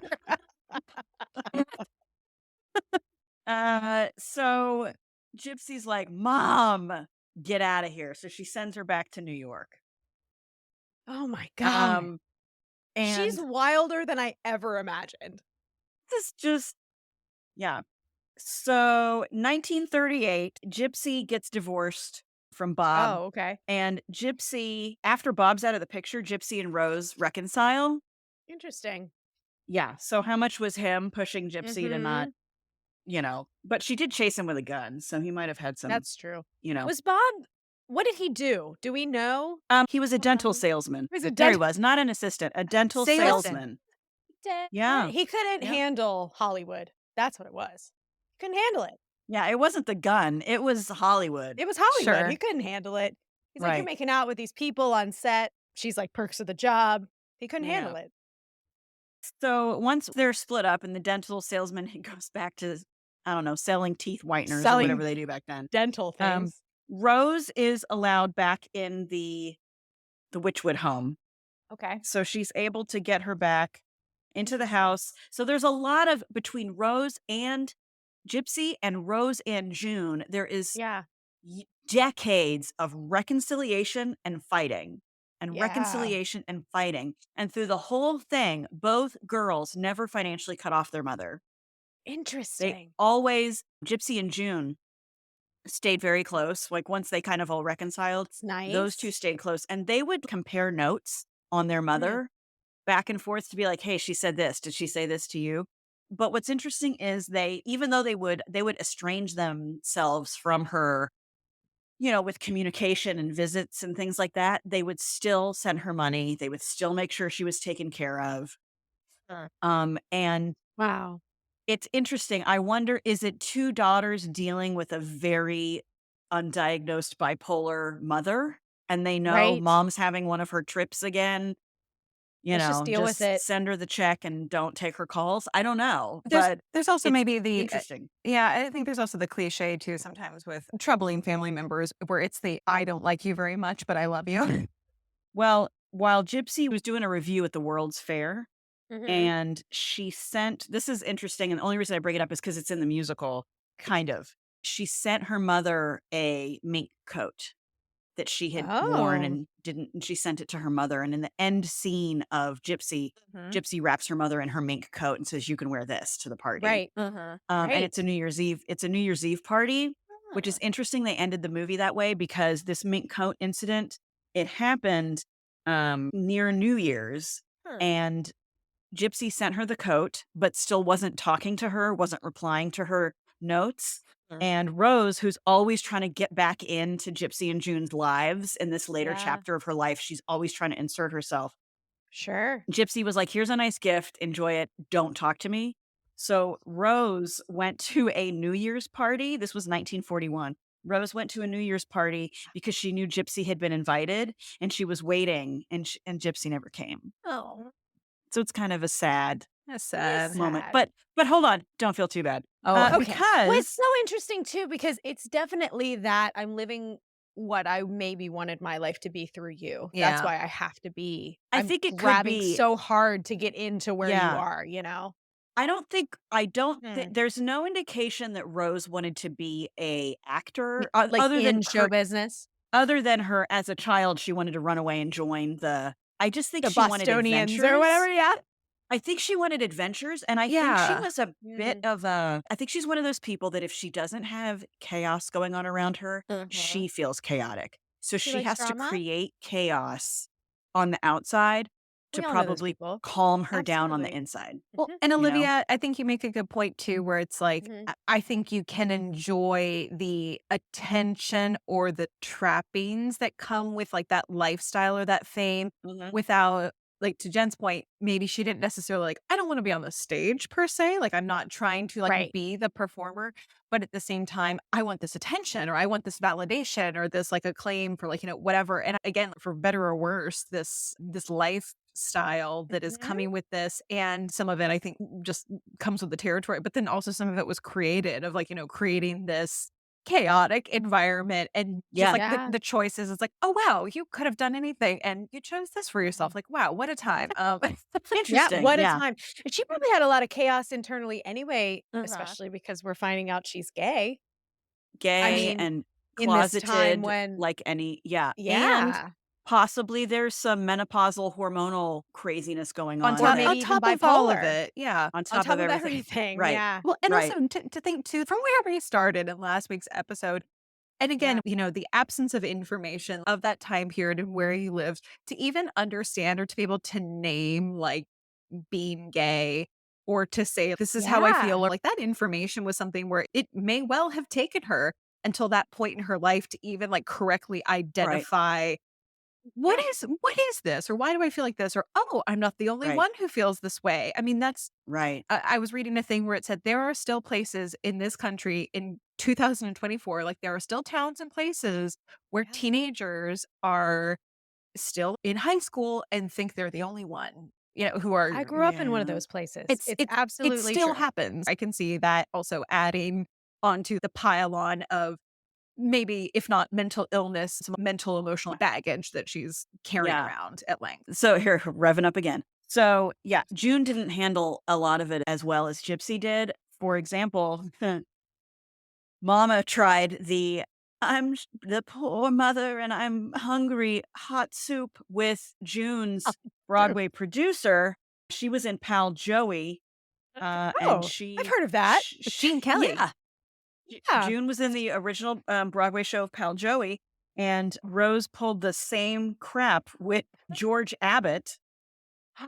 B: So Gypsy's like, "Mom, get out of here." So she sends her back to New York.
A: Oh my God.
B: And
A: She's wilder than I ever imagined.
B: this just, yeah. So 1938, Gypsy gets divorced from Bob.
A: Oh, okay.
B: And Gypsy, after Bob's out of the picture, Gypsy and Rose reconcile.
A: Interesting.
B: Yeah. So how much was him pushing Gypsy to not,
A: Mhm.
B: but she did chase him with a gun. So he might have had some,
A: That's true.
B: you know.
A: Was Bob, what did he do? Do we know?
B: He was a dental salesman.
A: He was a
B: There he
A: dental
B: was, not an assistant, a dental salesman. Yeah.
A: He couldn't
B: Yeah.
A: handle Hollywood. That's what it was. He couldn't handle it.
B: Yeah, it wasn't the gun. It was Hollywood.
A: It was Hollywood.
C: Sure.
A: He couldn't handle it. He's like,
B: Right.
A: you're making out with these people on set. She's like, perks of the job. He couldn't
B: Yeah.
A: handle it.
B: So once they're split up and the dental salesman goes back to, I don't know, selling teeth whiteners or
A: Selling
B: whatever they do back then.
A: Dental things.
B: Rose is allowed back in the Witchwood home.
A: Okay.
B: So she's able to get her back into the house. So there's a lot of, between Rose and Gypsy and Rose and June, there is
A: Yeah.
B: decades of reconciliation and fighting. And
A: Yeah.
B: reconciliation and fighting. And through the whole thing, both girls never financially cut off their mother. They
A: Interesting.
B: always, Gypsy and June stayed very close. Like once they kind of all reconciled,
A: It's nice.
B: those two stayed close. And they would compare notes on their mother back and forth to be like, "Hey, she said this. Did she say this to you?" But what's interesting is they, even though they would estrange themselves from her, with communication and visits and things like that, they would still send her money. They would still make sure she was taken care of.
C: Sure.
B: And
A: Wow.
B: it's interesting. I wonder, is it two daughters dealing with a very undiagnosed bipolar mother? and they know
A: Right.
B: mom's having one of her trips again,
A: Let's just deal with
B: just
A: it.
B: send her the check and don't take her calls. I don't know,
C: There's
B: but
C: there's also
B: it's
C: maybe
B: interesting.
C: yeah, I think there's also the cliche too sometimes with troubling family members where it's the I don't like you very much, but I love you.
B: Well, while Gypsy was doing a review at the World's Fair,
A: Mhm.
B: and she sent this is interesting, and the only reason I bring it up is because it's in the musical, kind of. She sent her mother a mink coat that she had worn
A: Oh,
B: and didn't and she sent it to her mother, and in the end scene of Gypsy,
C: Mhm.
B: Gypsy wraps her mother in her mink coat and says, "You can wear this to the party."
A: right.
B: And
A: Right.
B: it's a New Year's Eve party, which is
C: Oh.
B: interesting they ended the movie that way because this mink coat incident, it happened, near New Year's,
C: Hmm.
B: and Gypsy sent her the coat, but still wasn't talking to her, wasn't replying to her notes.
C: Hmm.
B: And Rose, who's always trying to get back into Gypsy and June's lives in this later
A: Yeah.
B: chapter of her life, she's always trying to insert herself.
A: Sure.
B: Gypsy was like, "Here's a nice gift. Enjoy it. Don't talk to me." So Rose went to a New Year's party. This was 1941. Rose went to a New Year's party because she knew Gypsy had been invited and she was waiting, and Gypsy never came.
C: Oh,
B: So it's kind of a sad
C: that's
A: It is
C: sad.
B: moment.
A: sad.
B: But hold on, don't feel too bad.
C: Oh, okay.
A: Well, it's
B: Because
A: so interesting too because it's definitely that I'm living what I maybe wanted my life to be through you. That's
C: Yeah.
A: why I have to be.
B: I
A: I'm
B: think it could
A: grabbing
B: be,
A: so hard to get into where you
B: yeah.
A: are, you know?
B: I don't think
A: Hmm.
B: there's no indication that Rose wanted to be a actor,
A: Like in show business.
B: other than her as a child, she wanted to run away and join the I just think
A: The
B: she wanted
A: Bostonians or whatever,
B: adventures.
A: yeah.
B: I think she wanted adventures, and I think she
C: Yeah.
B: was a bit
A: Mhm.
B: of a I think she's one of those people that if she doesn't have chaos going on around her,
C: Mhm.
B: she feels chaotic. So
A: She
B: she
A: likes
B: has to
A: drama.
B: create chaos on the outside to
A: We all know those
B: probably
A: people.
B: calm her down on the
A: Absolutely.
B: inside,
C: Well,
A: Mhm.
C: and
B: you know?
C: Olivia, I think you make a good point too, where it's like,
A: Mhm.
C: I think you can enjoy the attention or the trappings that come with like that lifestyle or that fame
B: Mhm.
C: without, like, to Jen's point, maybe she didn't necessarily like, I don't want to be on the stage per se. Like, I'm not trying to like
A: Right.
C: be the performer, but at the same time, I want this attention or I want this validation or this like acclaim for like, whatever. And again, for better or worse, this lifestyle that is
A: Mhm.
C: coming with this. And some of it, I think, just comes with the territory, but then also some of it was created of like, creating this chaotic environment and just
B: Yeah.
C: like
A: Yeah.
C: the choices. It's like, oh wow, you could have done anything and you chose this for yourself. Like, wow, what a time.
A: Yeah,
B: Interesting,
A: what a
B: yeah.
A: time. And she probably had a lot of chaos internally anyway,
C: Uh-huh.
A: especially because we're finding out she's gay. I
B: Gay
A: mean,
B: and
A: in this time
B: closeted
A: when
B: like any yeah, and
A: yeah,
B: possibly there's some menopausal hormonal craziness going
C: On
A: or
B: on
C: top
B: that
A: maybe
C: on
A: even
C: top of all of
A: bipolar
C: it, yeah.
B: on
A: on
B: top
A: top
B: of
A: of
B: everything.
A: everything,
B: Right,
A: yeah.
C: Well, and
B: right.
C: also to think too, from where we started in last week's episode, and
A: Yeah.
C: again, the absence of information of that time period and where you lived, to even understand or to be able to name, like, being gay or to say, "This is how I
A: Yeah.
C: feel," or like, that information was something where it may well have taken her until that point in her life to even, like, correctly
B: Right,
C: identify
A: Yeah.
C: what is this? Or why do I feel like this? Or, oh, I'm not the only
B: right,
C: one who feels this way. I mean, that's
B: right.
C: I was reading a thing where it said there are still places in this country in 2024, like there are still towns and places where
A: Yeah.
C: teenagers are still in high school and think they're the only one, who are
A: I grew up in one of
B: Yeah.
A: those places.
C: it's
A: It's
C: it it
A: absolutely
C: still
A: true.
C: happens. I can see that also adding onto the pile on of maybe if not mental illness, some mental emotional baggage that she's carrying
B: Yeah.
C: around at length.
B: So here, revving up again. So, yeah, June didn't handle a lot of it as well as Gypsy did. For example, Mama tried the the poor mother and I'm hungry hot soup with
C: Oh,
B: June's
C: true.
B: Broadway producer. She was in Pal Joey, and
A: Oh, I've heard of that.
C: With Gene Kelly.
B: yeah,
A: Yeah.
B: June was in the original Broadway show of Pal Joey, and Rose pulled the same crap with George Abbott,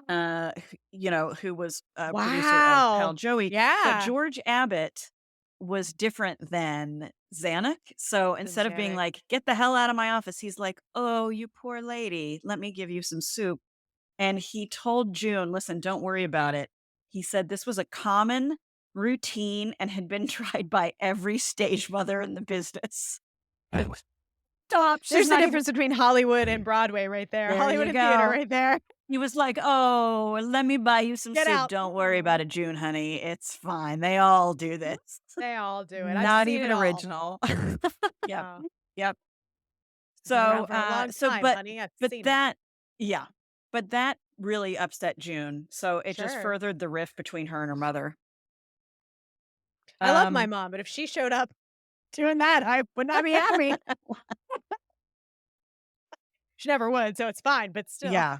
B: who was a producer of Pal
A: Wow.
B: Joey. But
A: Yeah.
B: George Abbott was different than Zanuck. So
A: Than
B: instead of being
A: Janet.
B: like, get the hell out of my office, he's like, oh, you poor lady, let me give you some soup. And he told June, listen, don't worry about it. He said this was a common routine and had been tried by every stage mother in the business.
C: Stop. She's
A: There's the
C: not even.
A: difference between Hollywood and Broadway right there.
B: There
A: Hollywood
B: you
A: and theater
B: go.
A: right there.
B: He was like, "Oh, let me buy you some
A: Get
B: soup.
A: out.
B: Don't worry about it, June, honey. It's fine. They all do this."
A: They all do it. I've
C: Not
A: seen
C: even
A: it all.
C: original.
B: Yep.
A: Oh,
B: Yep.
A: been around
B: So,
A: for a long
B: so,
A: time,
B: but,
A: honey. I've
B: but
A: seen it.
B: that, yeah, but that really upset June. So it just
A: Sure.
B: furthered the rift between her and her mother.
A: I love my
B: Um,
A: mom, but if she showed up doing that, I would not be happy. She never would, so it's fine, but still.
B: yeah.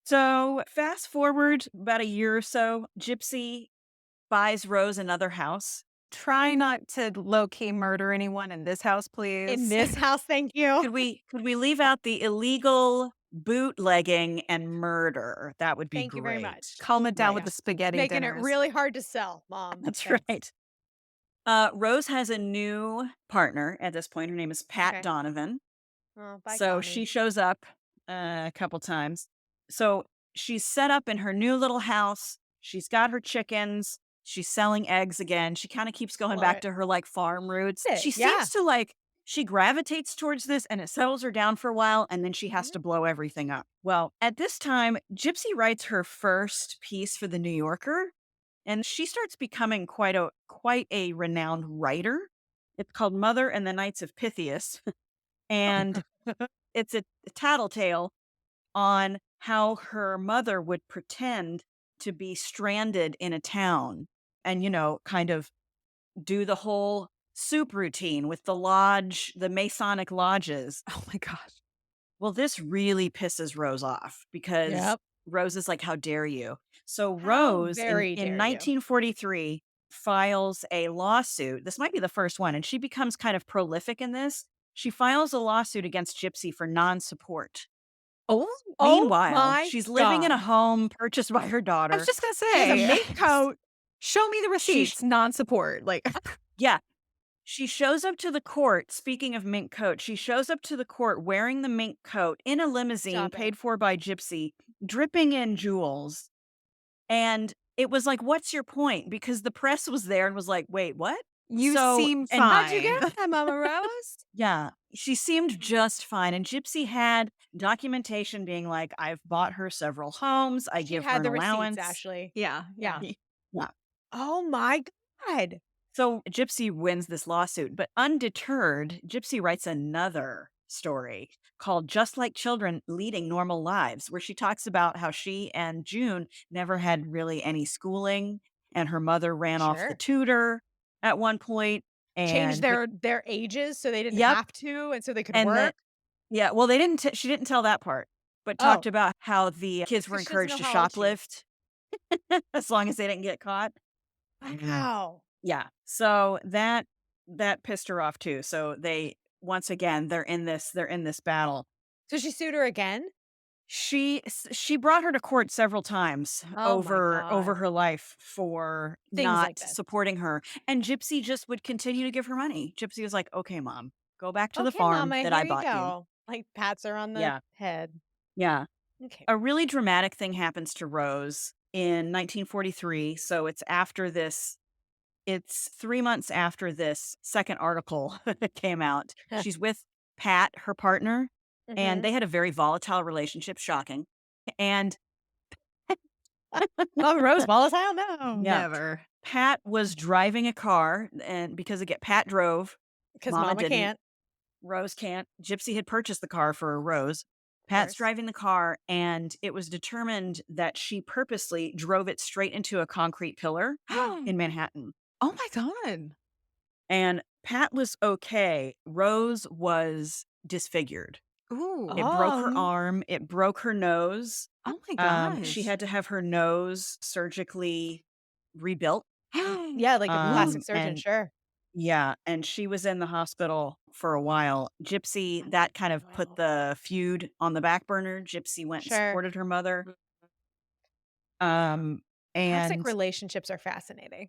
B: So fast forward about a year or so, Gypsy buys Rose another house.
C: Try not to low-key murder anyone in this house, please.
A: In this house, thank you.
B: Could we leave out the illegal bootlegging and murder? That would be
A: Thank you very
B: great.
A: much.
C: Calm it down
B: Right.
C: with the spaghetti
A: Making
C: dinners.
A: it really hard to sell, Mom.
B: That's
A: Thanks.
B: right. Rose has a new partner at this point. Her name is Pat
A: Okay.
B: Donovan.
A: Oh, bye,
B: So
A: Connie.
B: she shows up a couple times. So she's set up in her new little house. She's got her chickens. She's selling eggs again. She kind of keeps going
A: Love
B: back
A: it.
B: to her like farm roots.
A: It,
B: She
A: yeah.
B: seems to like, she gravitates towards this and it settles her down for a while and then she has
A: Mhm.
B: to blow everything up. Well, at this time, Gypsy writes her first piece for the New Yorker and she starts becoming quite a renowned writer. It's called Mother and the Knights of Pythias. And it's a tattletale on how her mother would pretend to be stranded in a town and, kind of do the whole soup routine with the lodge, the Masonic lodges.
C: Oh my gosh.
B: Well, this really pisses Rose off because
A: Yep.
B: Rose is like, how dare you? So
A: How
B: Rose
A: very
B: in
A: dare you.
B: 1943 files a lawsuit. This might be the first one, and she becomes kind of prolific in this. She files a lawsuit against Gypsy for non-support.
C: Oh,
B: Meanwhile,
A: my
B: she's living in a
A: God.
B: home purchased by her daughter.
C: I was just gonna
B: She has a
C: say,
B: mink coat.
C: show me the receipts. Non-support. Like,
B: Yeah. She shows up to the court. Speaking of mink coat, she shows up to the court wearing the mink coat in a limousine
A: Stop it.
B: paid for by Gypsy, dripping in jewels. And it was like, what's your point? Because the press was there and was like, wait, what?
C: you
B: So-
C: seem
B: and
C: fine.
A: How'd you get that, Mama Rose?
B: Yeah, she seemed just fine. And Gypsy had documentation being like, I've bought her several homes. I
A: She
B: give her
A: had
B: an
A: the
B: allowance.
A: receipts, Ashley.
C: Yeah, yeah.
B: Yeah.
A: Oh my God.
B: So Gypsy wins this lawsuit, but undeterred, Gypsy writes another story called Just Like Children Leading Normal Lives, where she talks about how she and June never had really any schooling and her mother ran off the
A: Sure.
B: tutor at one point.
A: Changed
B: And
A: their ages so they didn't
B: Yep.
A: have to and so they could
B: And
A: work.
B: yeah, well, she didn't tell that part, but talked
A: Oh.
B: about how the kids were
A: So she doesn't
B: encouraged to
A: know how old she is.
B: shoplift as long as they didn't get caught.
A: Wow.
B: Yeah. So that pissed her off too. So once again, they're in this battle.
A: So she sued her again?
B: She brought her to court several times
A: Oh my
B: over
A: God.
B: her life for
A: Things
B: not
A: like this.
B: supporting her. And Gypsy just would continue to give her money. Gypsy was like, "Okay, Mom, go back to the
A: Okay,
B: farm
A: Mama,
B: that
A: here
B: I
A: you
B: bought you."
A: go. Like pats her on the
B: Yeah.
A: head.
B: Yeah.
A: Okay.
B: A really dramatic thing happens to Rose in 1943. So it's 3 months after this second article came out. She's with Pat, her partner, and
A: Mhm.
B: they had a very volatile relationship, shocking. And
A: Mama Rose volatile? No.
B: Yeah.
C: Never.
B: Pat was driving a car, and because Pat drove,
A: Because
B: Mama
A: Mama
B: didn't.
A: can't.
B: Rose can't. Gypsy had purchased the car for Rose. Pat's
A: course.
B: driving the car, and it was determined that she purposely drove it straight into a concrete pillar in Manhattan.
C: Oh my God.
B: And Pat was okay. Rose was disfigured.
C: Ooh.
B: It broke her
A: Oh.
B: arm. It broke her nose.
C: Oh my gosh.
B: She had to have her nose surgically rebuilt.
A: Yeah, like a plastic surgeon,
B: and
A: sure.
B: Yeah, and she was in the hospital for a while. Gypsy, that kind of put the feud on the back burner. Gypsy went and
A: Sure.
B: supported her mother.
A: Toxic
B: And
A: relationships are fascinating.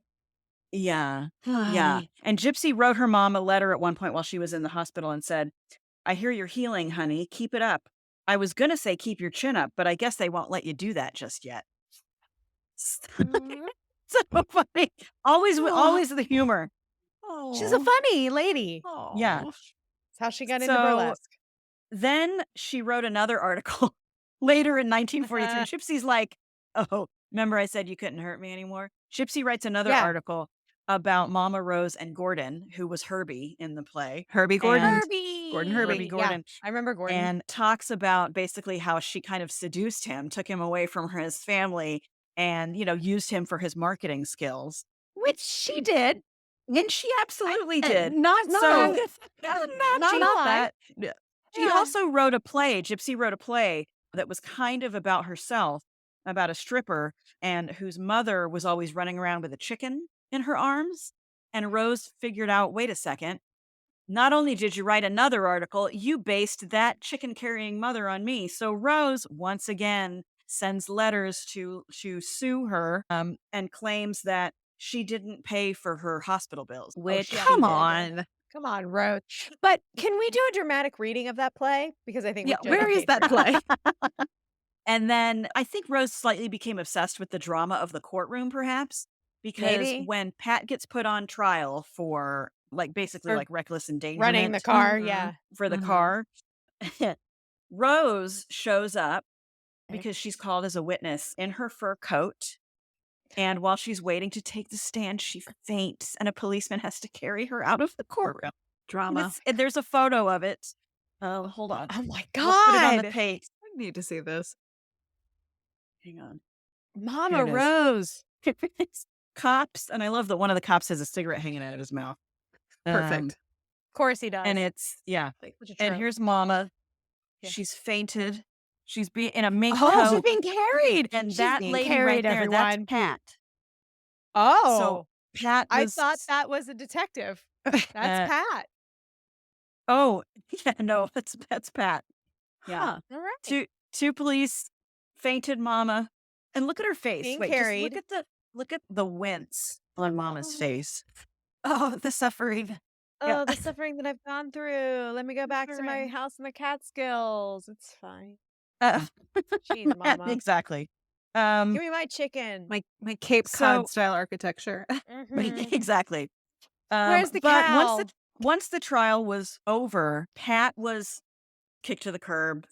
B: yeah, yeah.
C: Honey.
B: And Gypsy wrote her mom a letter at one point while she was in the hospital and said, I hear you're healing, honey. Keep it up. I was going to say keep your chin up, but I guess they won't let you do that just yet.
A: Mhm.
B: So funny. Always
A: Aw.
B: the humor.
A: She's a funny lady.
B: Yeah.
A: That's how she got into
B: So-
A: burlesque.
B: Then she wrote another article later in 1943. Gypsy's like, oh, remember I said you couldn't hurt me anymore? Gypsy writes another
A: Yeah.
B: article about Mama Rose and Gordon, who was Herbie in the play.
C: Herbie Gordon.
B: And
C: Gordon
B: Herbie
C: Herbie.
B: Gordon.
A: Yeah, I remember Gordon.
B: And talks about basically how she kind of seduced him, took him away from his family, and, used him for his marketing skills.
C: Which she did.
B: And she absolutely did.
C: Not
B: So-
C: not
B: that.
C: Yeah.
B: She also wrote a play. Gypsy wrote a play that was kind of about herself, about a stripper, and whose mother was always running around with a chicken in her arms. And Rose figured out, wait a second, not only did you write another article, you based that chicken carrying mother on me. So Rose, once again, sends letters to sue her and claims that she didn't pay for her hospital bills. Which
A: yeah,
C: Come
A: he did.
C: on.
A: Come on, Roach. But can we do a dramatic reading of that play? Because I think
C: Yeah,
A: we
C: where is that play?
B: And then I think Rose slightly became obsessed with the drama of the courtroom, perhaps, because
A: Maybe.
B: when Pat gets put on trial for basically
A: For
B: reckless endangerment
A: running the car,
C: Mhm.
A: yeah.
B: for the
C: Mhm.
B: car, Rose shows up
A: Okay.
B: because she's called as a witness in her fur coat. And while she's waiting to take the stand, she faints and a policeman has to carry her out of the courtroom.
C: Drama.
B: And there's a photo of it. Oh, hold on.
A: Oh my
B: We'll put it on the
A: God.
B: page.
C: I need to see this.
B: Hang on.
A: Mama
B: Here it is.
A: Rose.
B: It's cops, and I love that one of the cops has a cigarette hanging out of his mouth.
C: Perfect.
A: Of course he does.
B: And it's
A: Such a
B: and
A: trope.
B: here's Mama.
A: Yeah.
B: She's fainted. She's in a mink
A: Oh,
B: coat.
A: she's being carried.
B: And
A: She's
B: that
A: being
B: lady
A: carried,
B: right there, that's
A: everyone.
B: Pat.
A: Oh,
B: So Pat
A: I
B: was,
A: thought that was a detective. That's Pat.
B: Oh, yeah, no, that's Pat. Yeah.
A: All right.
B: Two police fainted Mama. And look at her face.
A: Being
B: Wait, just
A: carried.
B: look at the wince on Mama's
A: Oh.
B: face.
C: Oh, the suffering.
B: Yeah.
A: Oh, the suffering that I've gone through. Let me go back to my
C: Suffering.
A: house in the Catskills. It's fine.
B: Uh,
A: Jeez, Mama.
B: exactly.
A: Give me my chicken.
C: My Cape
B: So-
C: Cod style architecture.
A: Mhm.
B: Exactly.
A: Where's the
B: but
A: cow?
B: once the trial was over, Pat was kicked to the curb.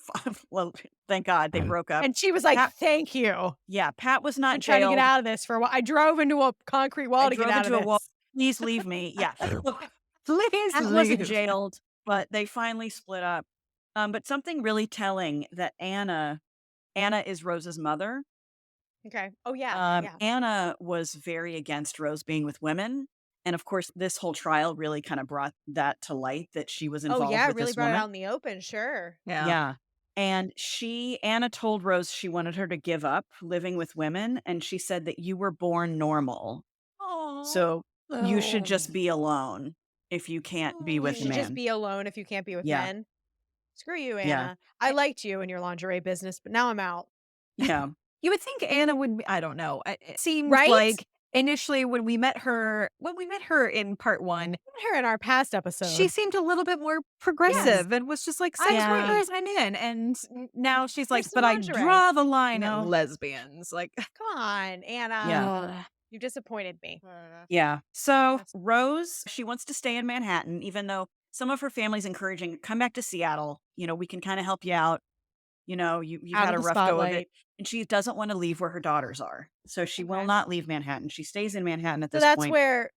B: Well, thank God they broke up.
A: And she was like,
B: Pat-
A: thank you.
B: Yeah, Pat was not
A: I'm trying to
B: jailed.
A: get out of this for a while. I drove into a concrete wall
B: I
A: to
B: drove
A: get out of
B: into a
A: this.
B: wall. Please leave me. Yeah.
C: Please
B: Pat wasn't
C: leave.
B: jailed, but they finally split up. But something really telling that Anna is Rose's mother.
A: Okay. Oh, yeah. Yeah.
B: Anna was very against Rose being with women. And of course, this whole trial really kind of brought that to light that she was involved
A: Oh, yeah. It
B: with
A: really
B: this
A: brought
B: woman.
A: it out in the open. Sure.
B: Yeah. And Anna told Rose she wanted her to give up living with women. And she said that you were born normal.
A: Oh.
B: So you should just be alone if you can't be
A: You
B: with
A: should
B: men.
A: just be alone if you can't be with
B: Yeah.
A: men. Screw you,
B: Yeah.
A: Anna. I liked you in your lingerie business, but now I'm out.
B: Yeah.
C: You would think Anna would be, I don't know. It seems
A: Right?
C: like initially when we met her in part one,
A: Her in our past episode.
C: she seemed a little bit more progressive and was just like,
A: I
C: sex
B: agree.
C: workers, I'm in. And now she's like,
A: some
C: but I
A: lingerie."
C: draw the line
B: No.
C: at lesbians. Like,
A: Come on, Anna.
B: Yeah.
A: You disappointed me.
B: Yeah. So Rose, she wants to stay in Manhattan, even though some of her family's encouraging, come back to Seattle. We can kind of help you out. You've
A: Out
B: had
A: of
B: a
A: the
B: rough go of it.
A: spotlight.
B: And she doesn't want to leave where her daughters are. So she will
A: Okay.
B: not leave Manhattan. She stays in Manhattan at
A: So
B: this
A: that's
B: point.
A: where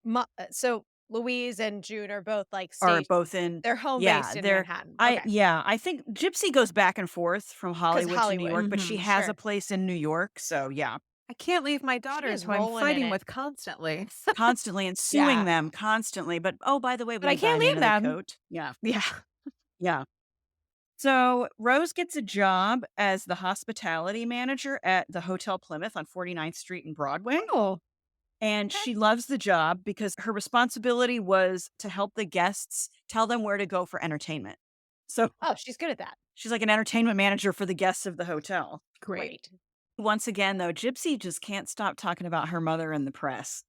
A: so Louise and June are both like
B: Are
A: staged.
B: both in.
A: They're home
B: Yeah,
A: based in
B: they're-
A: Manhattan. Okay.
B: I think Gypsy goes back and forth from Hollywood to New
A: Hollywood.
B: York, but she
C: Mhm.
B: has
A: Sure.
B: a place in New York. So yeah,
C: I can't leave my daughters
A: is
C: who I'm
A: rolling in
C: fighting
A: it.
C: with constantly.
B: constantly and suing
A: Yeah.
B: them constantly. But oh, by the way,
A: But I
B: we
A: can't
B: dine
A: leave
B: into the
A: them.
B: coat. Yeah.
C: Yeah.
B: Yeah. So Rose gets a job as the hospitality manager at the Hotel Plymouth on 49th Street and Broadway.
C: Oh,
B: And she loves the job because her responsibility was to help the guests tell them where to go for entertainment. So
A: Oh, she's good at that.
B: she's like an entertainment manager for the guests of the hotel.
C: great.
B: Once again, though, Gypsy just can't stop talking about her mother in the press.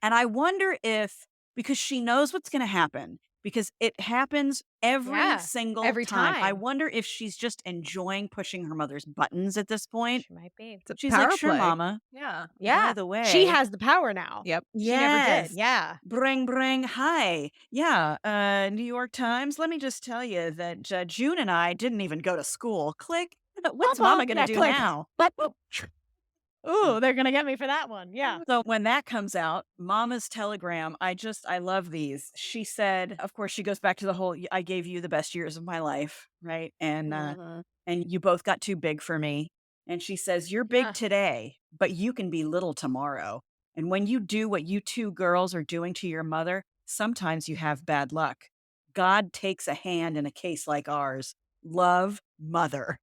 B: And I wonder if, because she knows what's going to happen, because it happens every single
A: every
B: time. I
A: time.
B: wonder if she's just enjoying pushing her mother's buttons at this point.
A: She might be.
C: It's a
B: She's like,
C: power
B: "Sure,
C: play.
B: mama.
C: Yeah.
B: By
A: Yeah.
B: the way,
A: She has the power now.
C: Yep.
A: She never did.
B: yes,
A: Yeah.
B: bring. Hi, yeah. New York Times. Let me just tell you that June and I didn't even go to school. Click. What's mama gonna do
A: click.
B: now?
A: But ooh, they're gonna get me for that one. Yeah.
B: So when that comes out, Mama's telegram, I love these. She said, of course, she goes back to the whole, I gave you the best years of my life, right? And you both got too big for me. And she says, you're big
A: Yeah.
B: today, but you can be little tomorrow. And when you do what you two girls are doing to your mother, sometimes you have bad luck. God takes a hand in a case like ours. Love, Mother.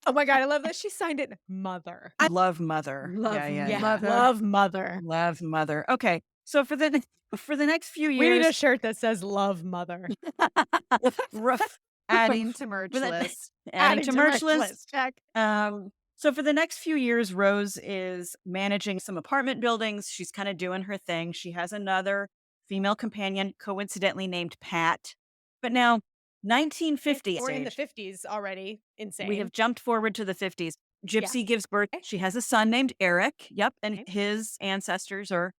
A: Oh my God, I love that she signed it Mother.
B: Love, Mother.
C: Love
B: Yeah.
C: Mother.
A: Love Mother.
B: Love, Mother. Okay. So for the next few
A: We need a
B: years,
A: shirt that says Love Mother.
C: Adding to merch
B: For the-
C: list.
B: adding to merch list.
A: Check.
B: So for the next few years, Rose is managing some apartment buildings. She's kind of doing her thing. She has another female companion, coincidentally named Pat. But now, 1950,
A: We're in the 50s already. Insane.
B: we have jumped forward to the 50s. Gypsy gives birth. She has a son named Eric. Yep. And his ancestors are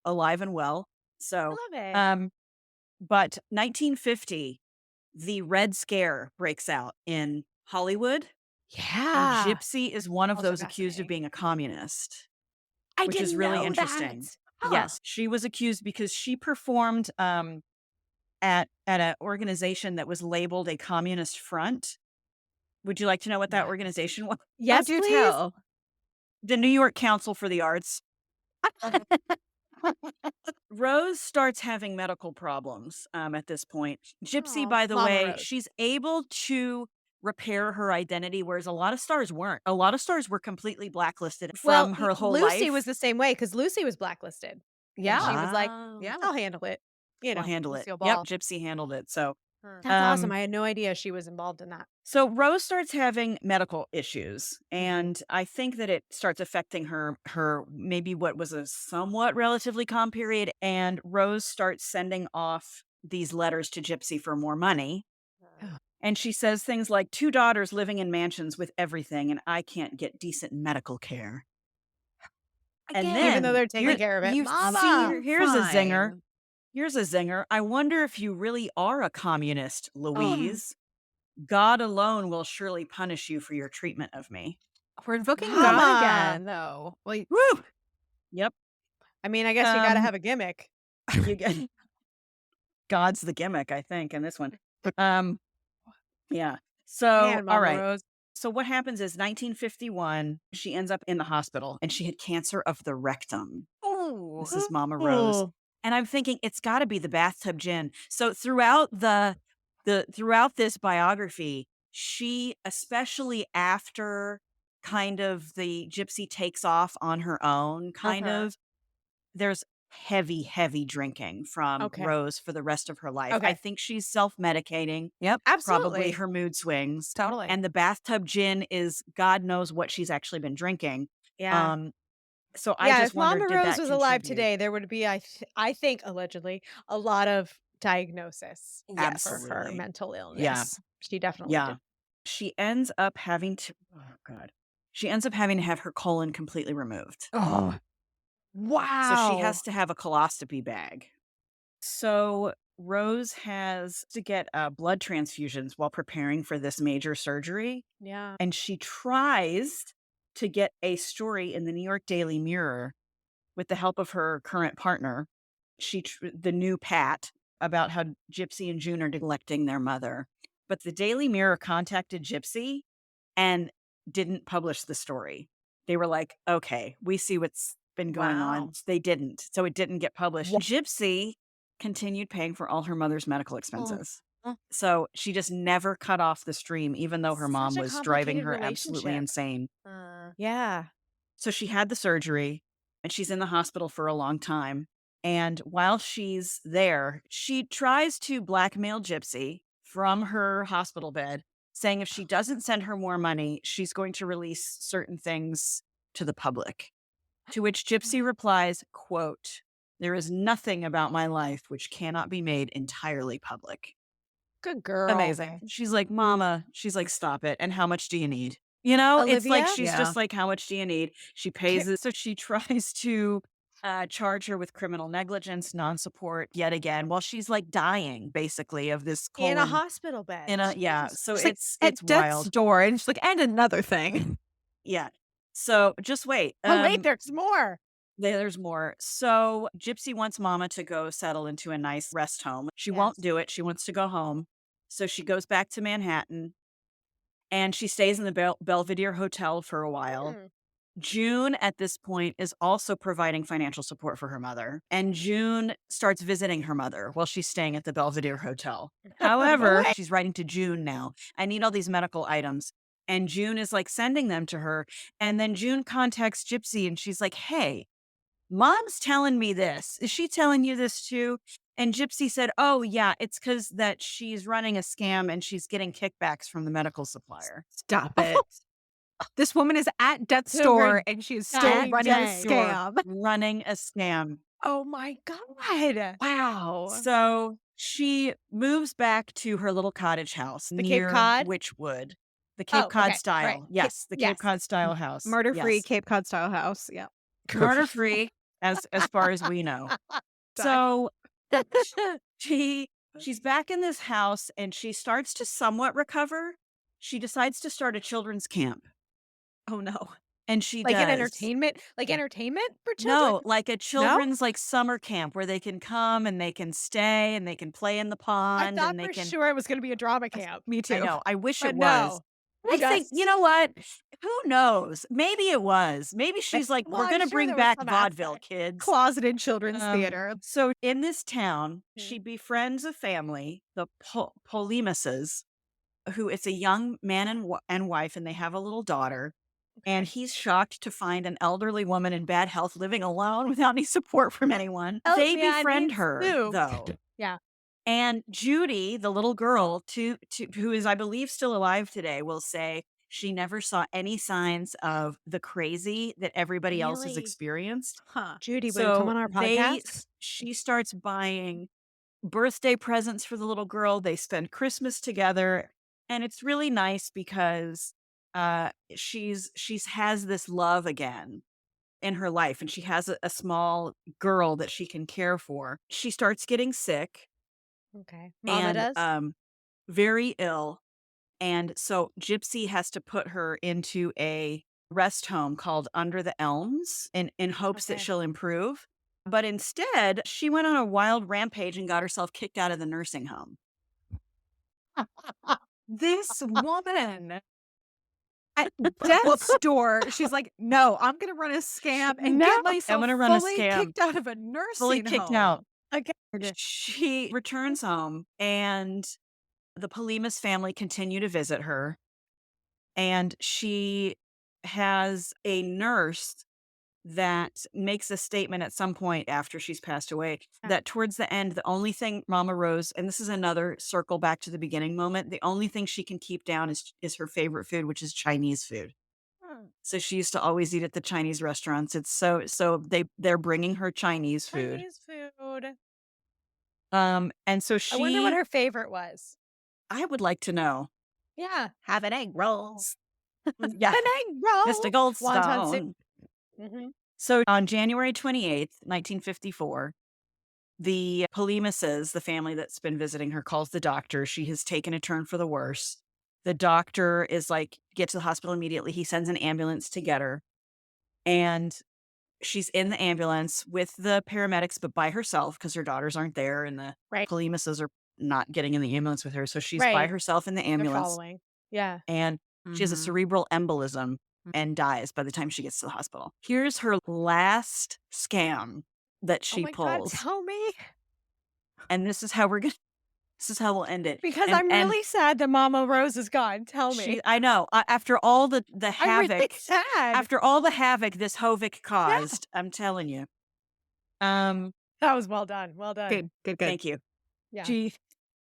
B: alive and well. So,
A: I love it.
B: but 1950, the Red Scare breaks out in Hollywood.
A: Yeah.
B: And Gypsy is one of
A: Also
B: those accused of
A: fascinating.
B: being a communist,
A: I
B: which is
A: didn't
B: really
A: know
B: interesting.
A: that. Huh.
B: Yes, she was accused because she performed at an organization that was labeled a communist front. Would you like to know what that organization was?
A: Yes,
C: do
A: please.
C: tell.
B: The New York Council for the Arts. Rose starts having medical problems at this point. Gypsy,
A: Aw,
B: by the
A: Mama
B: way,
A: Rose.
B: she's able to repair her identity, whereas a lot of stars weren't. A lot of stars were completely blacklisted from her whole
A: Lucy
B: life.
A: was the same way because Lucy was blacklisted.
C: Yeah.
A: She was like,
C: Yeah.
A: I'll handle it.
B: We'll handle it.
A: Lucille
B: Yep,
A: Ball.
B: Gypsy handled it. So
A: That's awesome.
B: Um,
A: I had no idea she was involved in that.
B: So Rose starts having medical issues,
A: Mm-hmm.
B: and I think that it starts affecting her maybe what was a somewhat relatively calm period, and Rose starts sending off these letters to Gypsy for more money. And she says things like 2 daughters living in mansions with everything, and I can't get decent medical care. And
A: Again,
B: then
A: even though they're taking care of it.
C: you
A: Mama.
B: here's a zinger.
C: fine.
B: Here's a zinger. I wonder if you really are a communist,
A: Oh.
B: Louise. God alone will surely punish you for your treatment of me.
C: We're invoking
A: Mama.
C: God again, though. Like,
B: Woo! Yep.
A: I mean, I guess you got to
B: Um,
A: have a gimmick.
B: You get God's the gimmick, I think, in this one. Yeah. So,
A: Man,
B: all
A: Mama
B: right.
A: Rose.
B: So what happens is 1951, she ends up in the hospital and she had cancer of the rectum.
C: oh,
B: This is Mama Rose.
A: Ooh.
B: And I'm thinking it's got to be the bathtub gin. So throughout throughout this biography, she, especially after kind of the Gypsy takes off on her own, kind
A: Uh-huh.
B: of, there's heavy drinking from
A: Okay.
B: Rose for the rest of her life.
A: Okay.
B: I think she's self-medicating.
C: yep.
A: Absolutely.
B: Probably her mood swings.
C: Totally.
B: And the bathtub gin is God knows what she's actually been drinking.
A: Yeah.
B: So I
A: Yeah,
B: just
A: if
B: wondered,
A: Mama
B: did
A: Rose
B: that
A: was alive
B: contribute?
A: today, there would be, I think, allegedly, a lot of diagnosis for her
B: Absolutely.
A: mental illness.
B: Yeah.
A: She definitely
B: Yeah.
A: did.
B: She ends up having to, oh God. She ends up having to have her colon completely removed.
C: Oh,
A: Wow.
B: So she has to have a colostomy bag. So Rose has to get blood transfusions while preparing for this major surgery.
A: Yeah.
B: And she tries to get a story in the New York Daily Mirror with the help of her current partner, the new Pat, about how Gypsy and June are neglecting their mother. But the Daily Mirror contacted Gypsy and didn't publish the story. They were like, okay, we see what's been going
C: Wow.
B: on. They didn't. So it didn't get published. Gypsy continued paying for all her mother's medical expenses. So she just never cut off the stream, even though her mom
A: Such a
B: was driving
A: complicated
B: her absolutely
A: relationship.
B: insane.
A: Yeah.
B: So she had the surgery and she's in the hospital for a long time. And while she's there, she tries to blackmail Gypsy from her hospital bed, saying if she doesn't send her more money, she's going to release certain things to the public. To which Gypsy replies, quote, There is nothing about my life which cannot be made entirely public.
A: Good girl.
C: Amazing.
B: She's like, Mama, she's like, stop it. And how much do you need? You know, it's like,
A: Olivia?
B: she's
C: Yeah.
B: just like, how much do you need? She pays it. So she tries to charge her with criminal negligence, non-support yet again, while she's like dying basically of this
A: In a
B: colon.
A: hospital bed.
B: Yeah.
A: Jesus.
B: So
C: She's like,
B: it's
C: at death's
B: wild.
C: door, and she's like, and another thing.
B: Yeah. So just wait.
A: Oh, wait, there's more.
B: There's more. So Gypsy wants Mama to go settle into a nice rest home. She won't
A: Yes.
B: do it. She wants to go home. So she goes back to Manhattan and she stays in the Belvedere Hotel for a while.
A: Mm.
B: June, at this point, is also providing financial support for her mother. And June starts visiting her mother while she's staying at the Belvedere Hotel. However,
A: What?
B: she's writing to June now. I need all these medical items. And June is like sending them to her. And then June contacts Gypsy and she's like, hey, Mom's telling me this. Is she telling you this too? And Gypsy said, oh, yeah, it's because that she's running a scam and she's getting kickbacks from the medical supplier.
C: Stop it. This woman is at death's
A: To her
C: door, and she is still
A: dying
C: running a
A: day.
C: scam.
B: Running a scam.
A: Oh my God.
C: Wow.
B: So she moves back to her little cottage house
A: The Cape
B: near
A: Cod?
B: Witchwood. The Cape
A: Oh,
B: Cod
A: okay,
B: style.
A: right.
B: Yes, the Cape
A: Yes.
B: Cod style house.
C: Murder-free
B: Yes.
C: Cape Cod style house. Yeah.
B: Murder-free as far as we know. So she's back in this house and she starts to somewhat recover. She decides to start a children's camp.
C: Oh no.
B: And she
A: Like an
B: does.
A: entertainment for children?
B: No, like a children's like summer camp where they can come and they can stay and they can play in the
A: I
B: pond
A: thought
B: and they
A: for
B: can.
A: sure it was going to be a drama camp.
C: Me too.
B: I know. I wish
A: But
B: it was.
A: no.
B: I think, you
A: Just-
B: know what? Who knows? Maybe it was. Maybe she's like,
A: Well,
B: we're
A: I'm
B: going to
A: sure
B: bring
A: there was
B: back
A: some
B: vaudeville,
A: aspect.
B: kids.
C: Closeted children's theater.
B: So in this town,
A: Hmm.
B: she befriends a family, the Polemises, who it's a young man and wife, and they have a little daughter. And he's shocked to find an elderly woman in bad health living alone without any support from anyone.
A: Help
B: They
A: me, I
B: befriend
A: need
B: her,
A: soup.
B: though.
A: Yeah.
B: And Judy, the little girl, who is, I believe, still alive today, will say she never saw any signs of the crazy that everybody else has
A: Really?
B: experienced.
C: Huh.
A: Judy, will you come
B: So
A: on our podcast?
B: she starts buying birthday presents for the little girl. They spend Christmas together. And it's really nice because she's has this love again in her life. And she has a small girl that she can care for. She starts getting sick.
A: Okay. Mama does?
B: Very ill. And so Gypsy has to put her into a rest home called Under the Elms in hopes that
A: Okay.
B: she'll improve. But instead, she went on a wild rampage and got herself kicked out of the nursing home.
C: This woman at death's door, she's like, no, I'm going to run a scam and
A: No,
C: get myself
B: gonna run a
C: fully
B: scam.
C: kicked out of a nursing
B: Fully kicked
C: home.
B: out.
A: Okay.
B: She returns home and the Polimas family continue to visit her. And she has a nurse that makes a statement at some point after she's passed away that towards the end, the only thing Mama Rose, and this is another circle back to the beginning moment, the only thing she can keep down is her favorite food, which is Chinese food. So she used to always eat at the Chinese restaurants. It's so they're bringing her Chinese food.
A: Chinese food.
B: And so
A: I wonder what her favorite was.
B: I would like to know.
A: Yeah.
C: Have an egg roll.
B: Yeah,
A: An egg roll.
B: Mr.
A: Wonton soup.
B: Goldstone.
A: Mhm.
B: So on January 28th, 1954, the Polemises, the family that's been visiting her, calls the doctor. She has taken a turn for the worse. The doctor is like, get to the hospital immediately. He sends an ambulance to get her. And she's in the ambulance with the paramedics, but by herself because her daughters aren't there and the
A: Right.
B: Polemises are not getting in the ambulance with her. So she's by
A: Right.
B: herself in the
A: They're
B: ambulance.
A: following. Yeah.
B: And she has a cerebral embolism and dies by the time she gets to the hospital. Here's her last scam that
A: Oh
B: she
A: my God,
B: pulls.
A: tell me.
B: And this is how we'll end it.
A: Because
B: And-
A: I'm
B: and
A: really sad that Mama Rose is gone. Tell me.
B: I know. After all the
A: I'm
B: havoc,
A: really sad.
B: after all the havoc this Hovic caused, I'm telling you.
A: That was well done. Well done.
C: Good.
B: Thank you.
A: Yeah.
B: She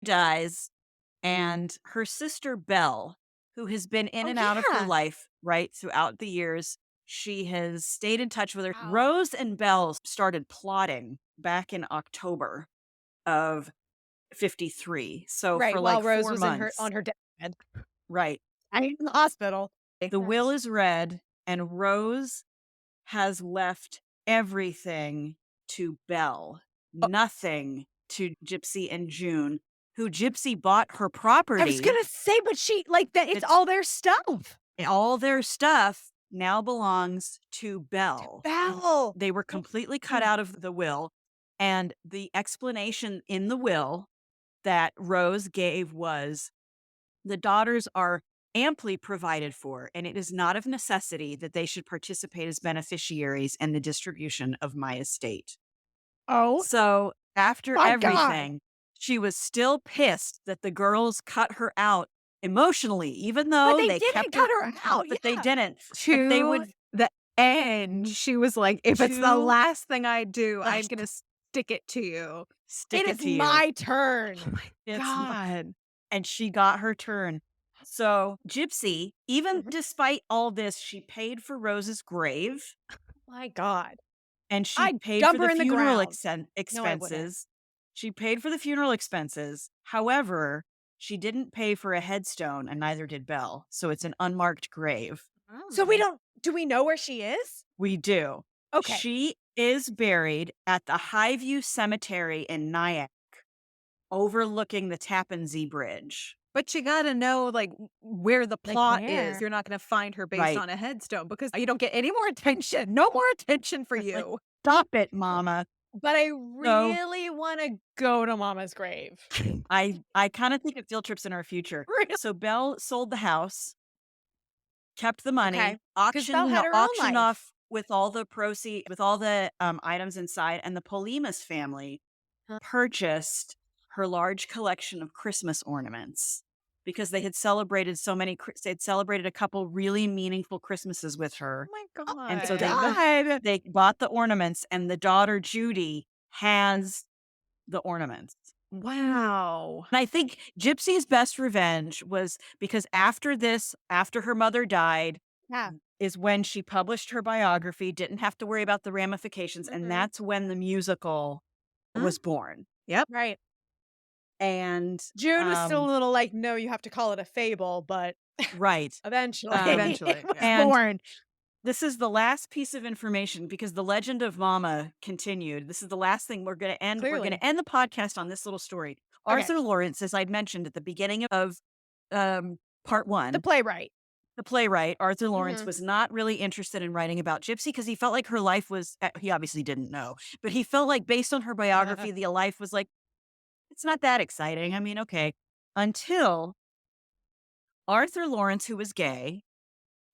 B: dies, and her sister Belle, who has been in and out of her
A: yeah.
B: life, right, throughout the years, she has stayed in touch with her.
A: Wow.
B: Rose and Belle started plotting back in October of 53. So
A: Right,
B: for
A: while
B: like
A: Rose
B: 4
A: was
B: months.
A: on her deathbed.
B: Right.
A: I in the hospital.
B: The will is read, and Rose has left everything to Belle, nothing to Gypsy and June, who Gypsy bought her property.
A: I was gonna say, but she like that. It's all their stuff.
B: All their stuff now belongs to Belle.
A: Belle.
B: They were completely cut out of the will. And the explanation in the will that Rose gave was the daughters are amply provided for, and it is not of necessity that they should participate as beneficiaries in the distribution of my estate.
A: Oh,
B: So after
A: my God.
B: everything, she was still pissed that the girls cut her out emotionally, even though
A: they
B: they
A: didn't
B: kept
A: cut her out,
B: but they
A: yeah.
B: didn't. But
C: To
B: they would
C: the end, she was like, if it's the
B: To
C: last thing I do, I'm
B: the-
C: going to stick it to you.
B: stick
A: It
B: it
A: is
B: to you.
A: my turn.
B: It's
C: God.
B: and she got her turn. So Gypsy, even
A: Mhm.
B: despite all this, she paid for Rose's grave,
A: My God.
B: and she
A: I'd
B: paid
A: dump
B: for
A: her
B: the
A: in the
B: funeral
A: ground. No, I wouldn't.
B: expenses. She paid for the funeral expenses. However, she didn't pay for a headstone, and neither did Belle. So it's an unmarked grave.
A: So we don't. Do we know where she is?
B: We do.
A: Okay.
B: She is buried at the Highview Cemetery in Nyack, overlooking the Tappan Zee Bridge.
C: But you got to know, like, where the
A: Like
C: plot
A: where?
C: is. You're not going to find her based
B: Right.
C: on a headstone because you don't get any more attention. No more attention for
B: It's like,
C: you.
B: Stop it, Mama.
A: But I really want to go to Mama's grave.
B: I kind of think of field trips in our future.
A: Really?
B: So Belle sold the house, kept the money,
A: Okay. 'Cause Belle had her own
B: auctioned
A: life.
B: off with all the proceeds, with all the items inside, and the Polimas family
A: Huh.
B: purchased her large collection of Christmas ornaments because they had celebrated they'd celebrated a couple really meaningful Christmases with her.
C: Oh my God.
B: And so
A: God.
B: they bought the ornaments, and the daughter Judy has the ornaments.
C: Wow.
B: And I think Gypsy's best revenge was because after her mother died,
A: Yeah.
B: is when she published her biography, didn't have to worry about the ramifications,
A: Mhm.
B: and that's when the musical was born.
A: Right.
B: And
A: June was still a little like, no, you have to call it a fable, but
B: right.
A: eventually,
C: Eventually,
A: it was
B: yeah.
A: born.
B: This is the last piece of information because the legend of Mama continued. This is the last thing we're going to end. We're
A: Clearly.
B: going to end the podcast on this little story.
A: Okay.
B: Arthur Lawrence, as I'd mentioned at the beginning of part one,
A: The playwright.
B: the playwright, Arthur Lawrence,
A: Mhm.
B: was not really interested in writing about Gypsy because he felt like her life was, he obviously didn't know, but he felt like based on her biography, the life was like, it's not that exciting. I mean, okay. Until Arthur Lawrence, who was gay,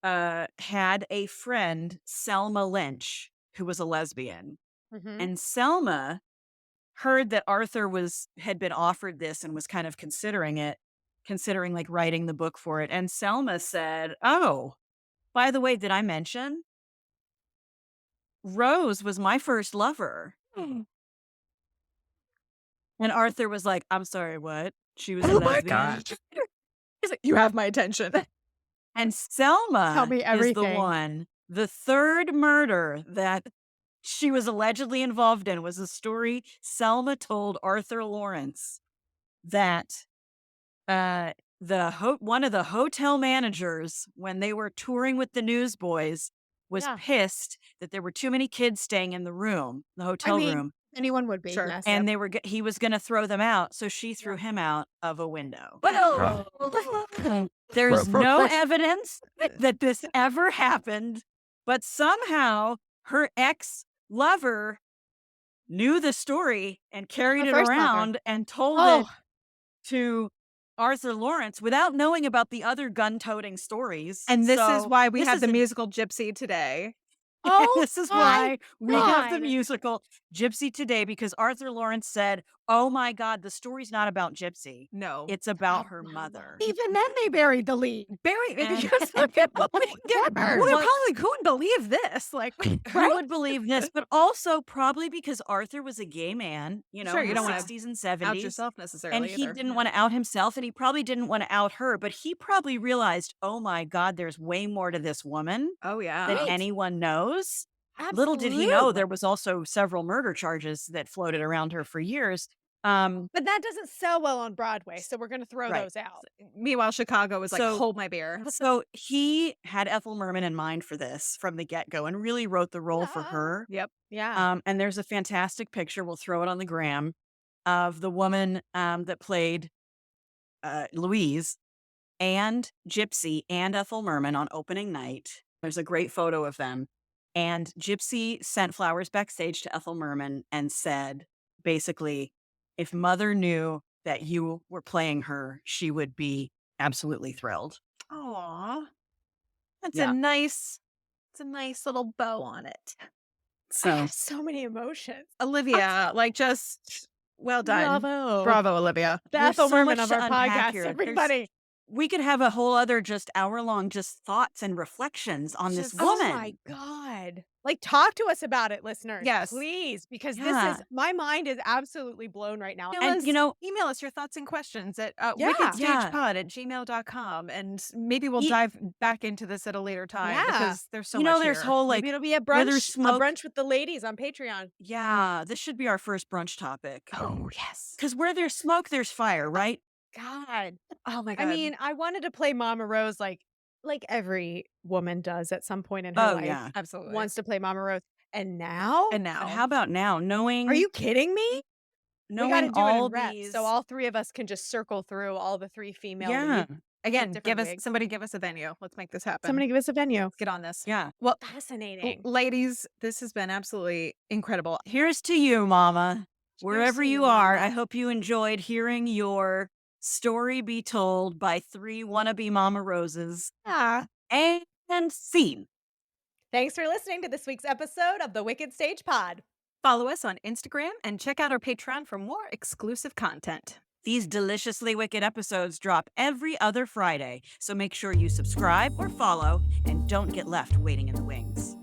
B: had a friend, Selma Lynch, who was a lesbian.
A: Mhm.
B: And Selma heard that Arthur had been offered this and was kind of considering like writing the book for it. And Selma said, "Oh, by the way, did I mention Rose was my first lover?" And Arthur was like, "I'm sorry, what?" She was a
C: Oh my
B: lesbian.
C: God. He's like, you have my attention.
B: And Selma
A: Tell me
B: is the
A: everything.
B: the third murder that she was allegedly involved in was a story Selma told Arthur Lawrence that one of the hotel managers, when they were touring with the Newsboys, was
A: Yeah.
B: pissed that there were too many kids staying in the hotel room,
A: Anyone would be.
C: Sure.
A: Yes.
B: and he was going to throw them out, so she threw him out of a window. There's no evidence that this ever happened, but somehow her ex-lover knew the story and carried
A: Her
B: it
A: first lover.
B: around and told
A: Oh.
B: it to Arthur Lawrence without knowing about the other gun-toting stories.
C: And this is
B: So
C: why we
B: this
C: have
B: is
C: the
B: a-
C: musical Gypsy today.
A: Oh,
B: this is
A: my
B: why we have the
A: God.
B: musical Gypsy today, because Arthur Lawrence said, "Oh my God, the story's not about Gypsy.
C: No.
B: It's about her mother."
A: Even then, they buried the lead.
C: Barry,
B: And-
C: because some people get
A: Well,
C: Well,
B: they
C: they're probably couldn't believe this. Like,
B: Who would believe this? But also probably because Arthur was a gay man,
C: Sure, you
B: in
C: don't
B: the
C: wanna
B: 60s and
C: out
B: 70s.
C: yourself necessarily.
B: And he
C: either.
B: didn't want to out himself, and he probably didn't want to out her, but he probably realized, oh my God, there's way more to this woman
C: Oh, yeah.
B: than anyone knows. Little did he know
A: Absolutely.
B: there was also several murder charges that floated around her for years.
A: But that doesn't sell well on Broadway, so we're gonna throw
B: Right.
A: those out.
C: Meanwhile, Chicago was like,
B: So
C: hold my beer.
B: so he had Ethel Merman in mind for this from the get-go and really wrote the role for her.
C: Yep.
A: Yeah.
B: And there's a fantastic picture, we'll throw it on the gram, of the woman that played Louise and Gypsy and Ethel Merman on opening night. There's a great photo of them. And Gypsy sent flowers backstage to Ethel Merman and said, basically, if Mother knew that you were playing her, she would be absolutely thrilled.
C: Aw. That's
B: Yeah.
C: it's a nice little bow on it.
A: I
B: So
A: have so many emotions.
C: Olivia, like just well done.
A: Bravo.
C: Bravo, Olivia.
A: The
B: There's
A: Ethel
B: so
A: Merman
B: much
A: of
B: to
A: our
B: unpack
A: podcast,
B: here.
A: everybody.
B: we could have a whole other just hour-long just thoughts and reflections on this
C: Just-
B: woman.
A: Oh my God. Like, talk to us about it, listeners.
C: Yes.
A: Please, because
B: Yeah.
A: this is, my mind is absolutely blown right now.
B: And, you know,
C: email us your thoughts and questions at
A: Yeah.
C: wickedstagepod@gmail.com. And maybe we'll
B: Ye-
C: dive back into this at a later time
A: Yeah.
C: because there's so
B: you
C: much
B: know, there's
C: here.
B: whole like,
A: Maybe it'll be a
B: where there's
A: brunch,
B: smoke-
A: a brunch with the ladies on Patreon.
B: yeah, this should be our first brunch topic.
C: Oh, yes.
B: Because where there's smoke, there's fire, right?
A: God.
C: Oh, my God.
A: I mean, I wanted to play Mama Rose like every woman does at some point in her life.
B: Yeah.
C: absolutely.
A: Wants to play Mama Rose. And now?
C: and now.
B: But how about now, knowing
A: Are you kidding me? We got to
B: knowing
A: do it
B: all
A: in reps,
B: these?
A: so all three of us can just circle through all the three female
B: yeah,
A: leads.
C: Again,
A: different wigs.
C: somebody give us a venue. Let's make this happen.
A: Somebody give us a venue.
C: Let's get on this.
B: yeah.
C: Well,
A: Fascinating.
C: ladies, this has been absolutely incredible.
B: Here's to you, Mama. Wherever
A: to
B: you
A: you,
B: are,
A: Mama.
B: I hope you enjoyed hearing your story be told by three wannabe Mama Roses
A: Yeah.
B: and scene.
A: Thanks for listening to this week's episode of the Wicked Stage Pod.
C: Follow us on Instagram and check out our Patreon for more exclusive content.
B: These deliciously wicked episodes drop every other Friday, so make sure you subscribe or follow and don't get left waiting in the wings.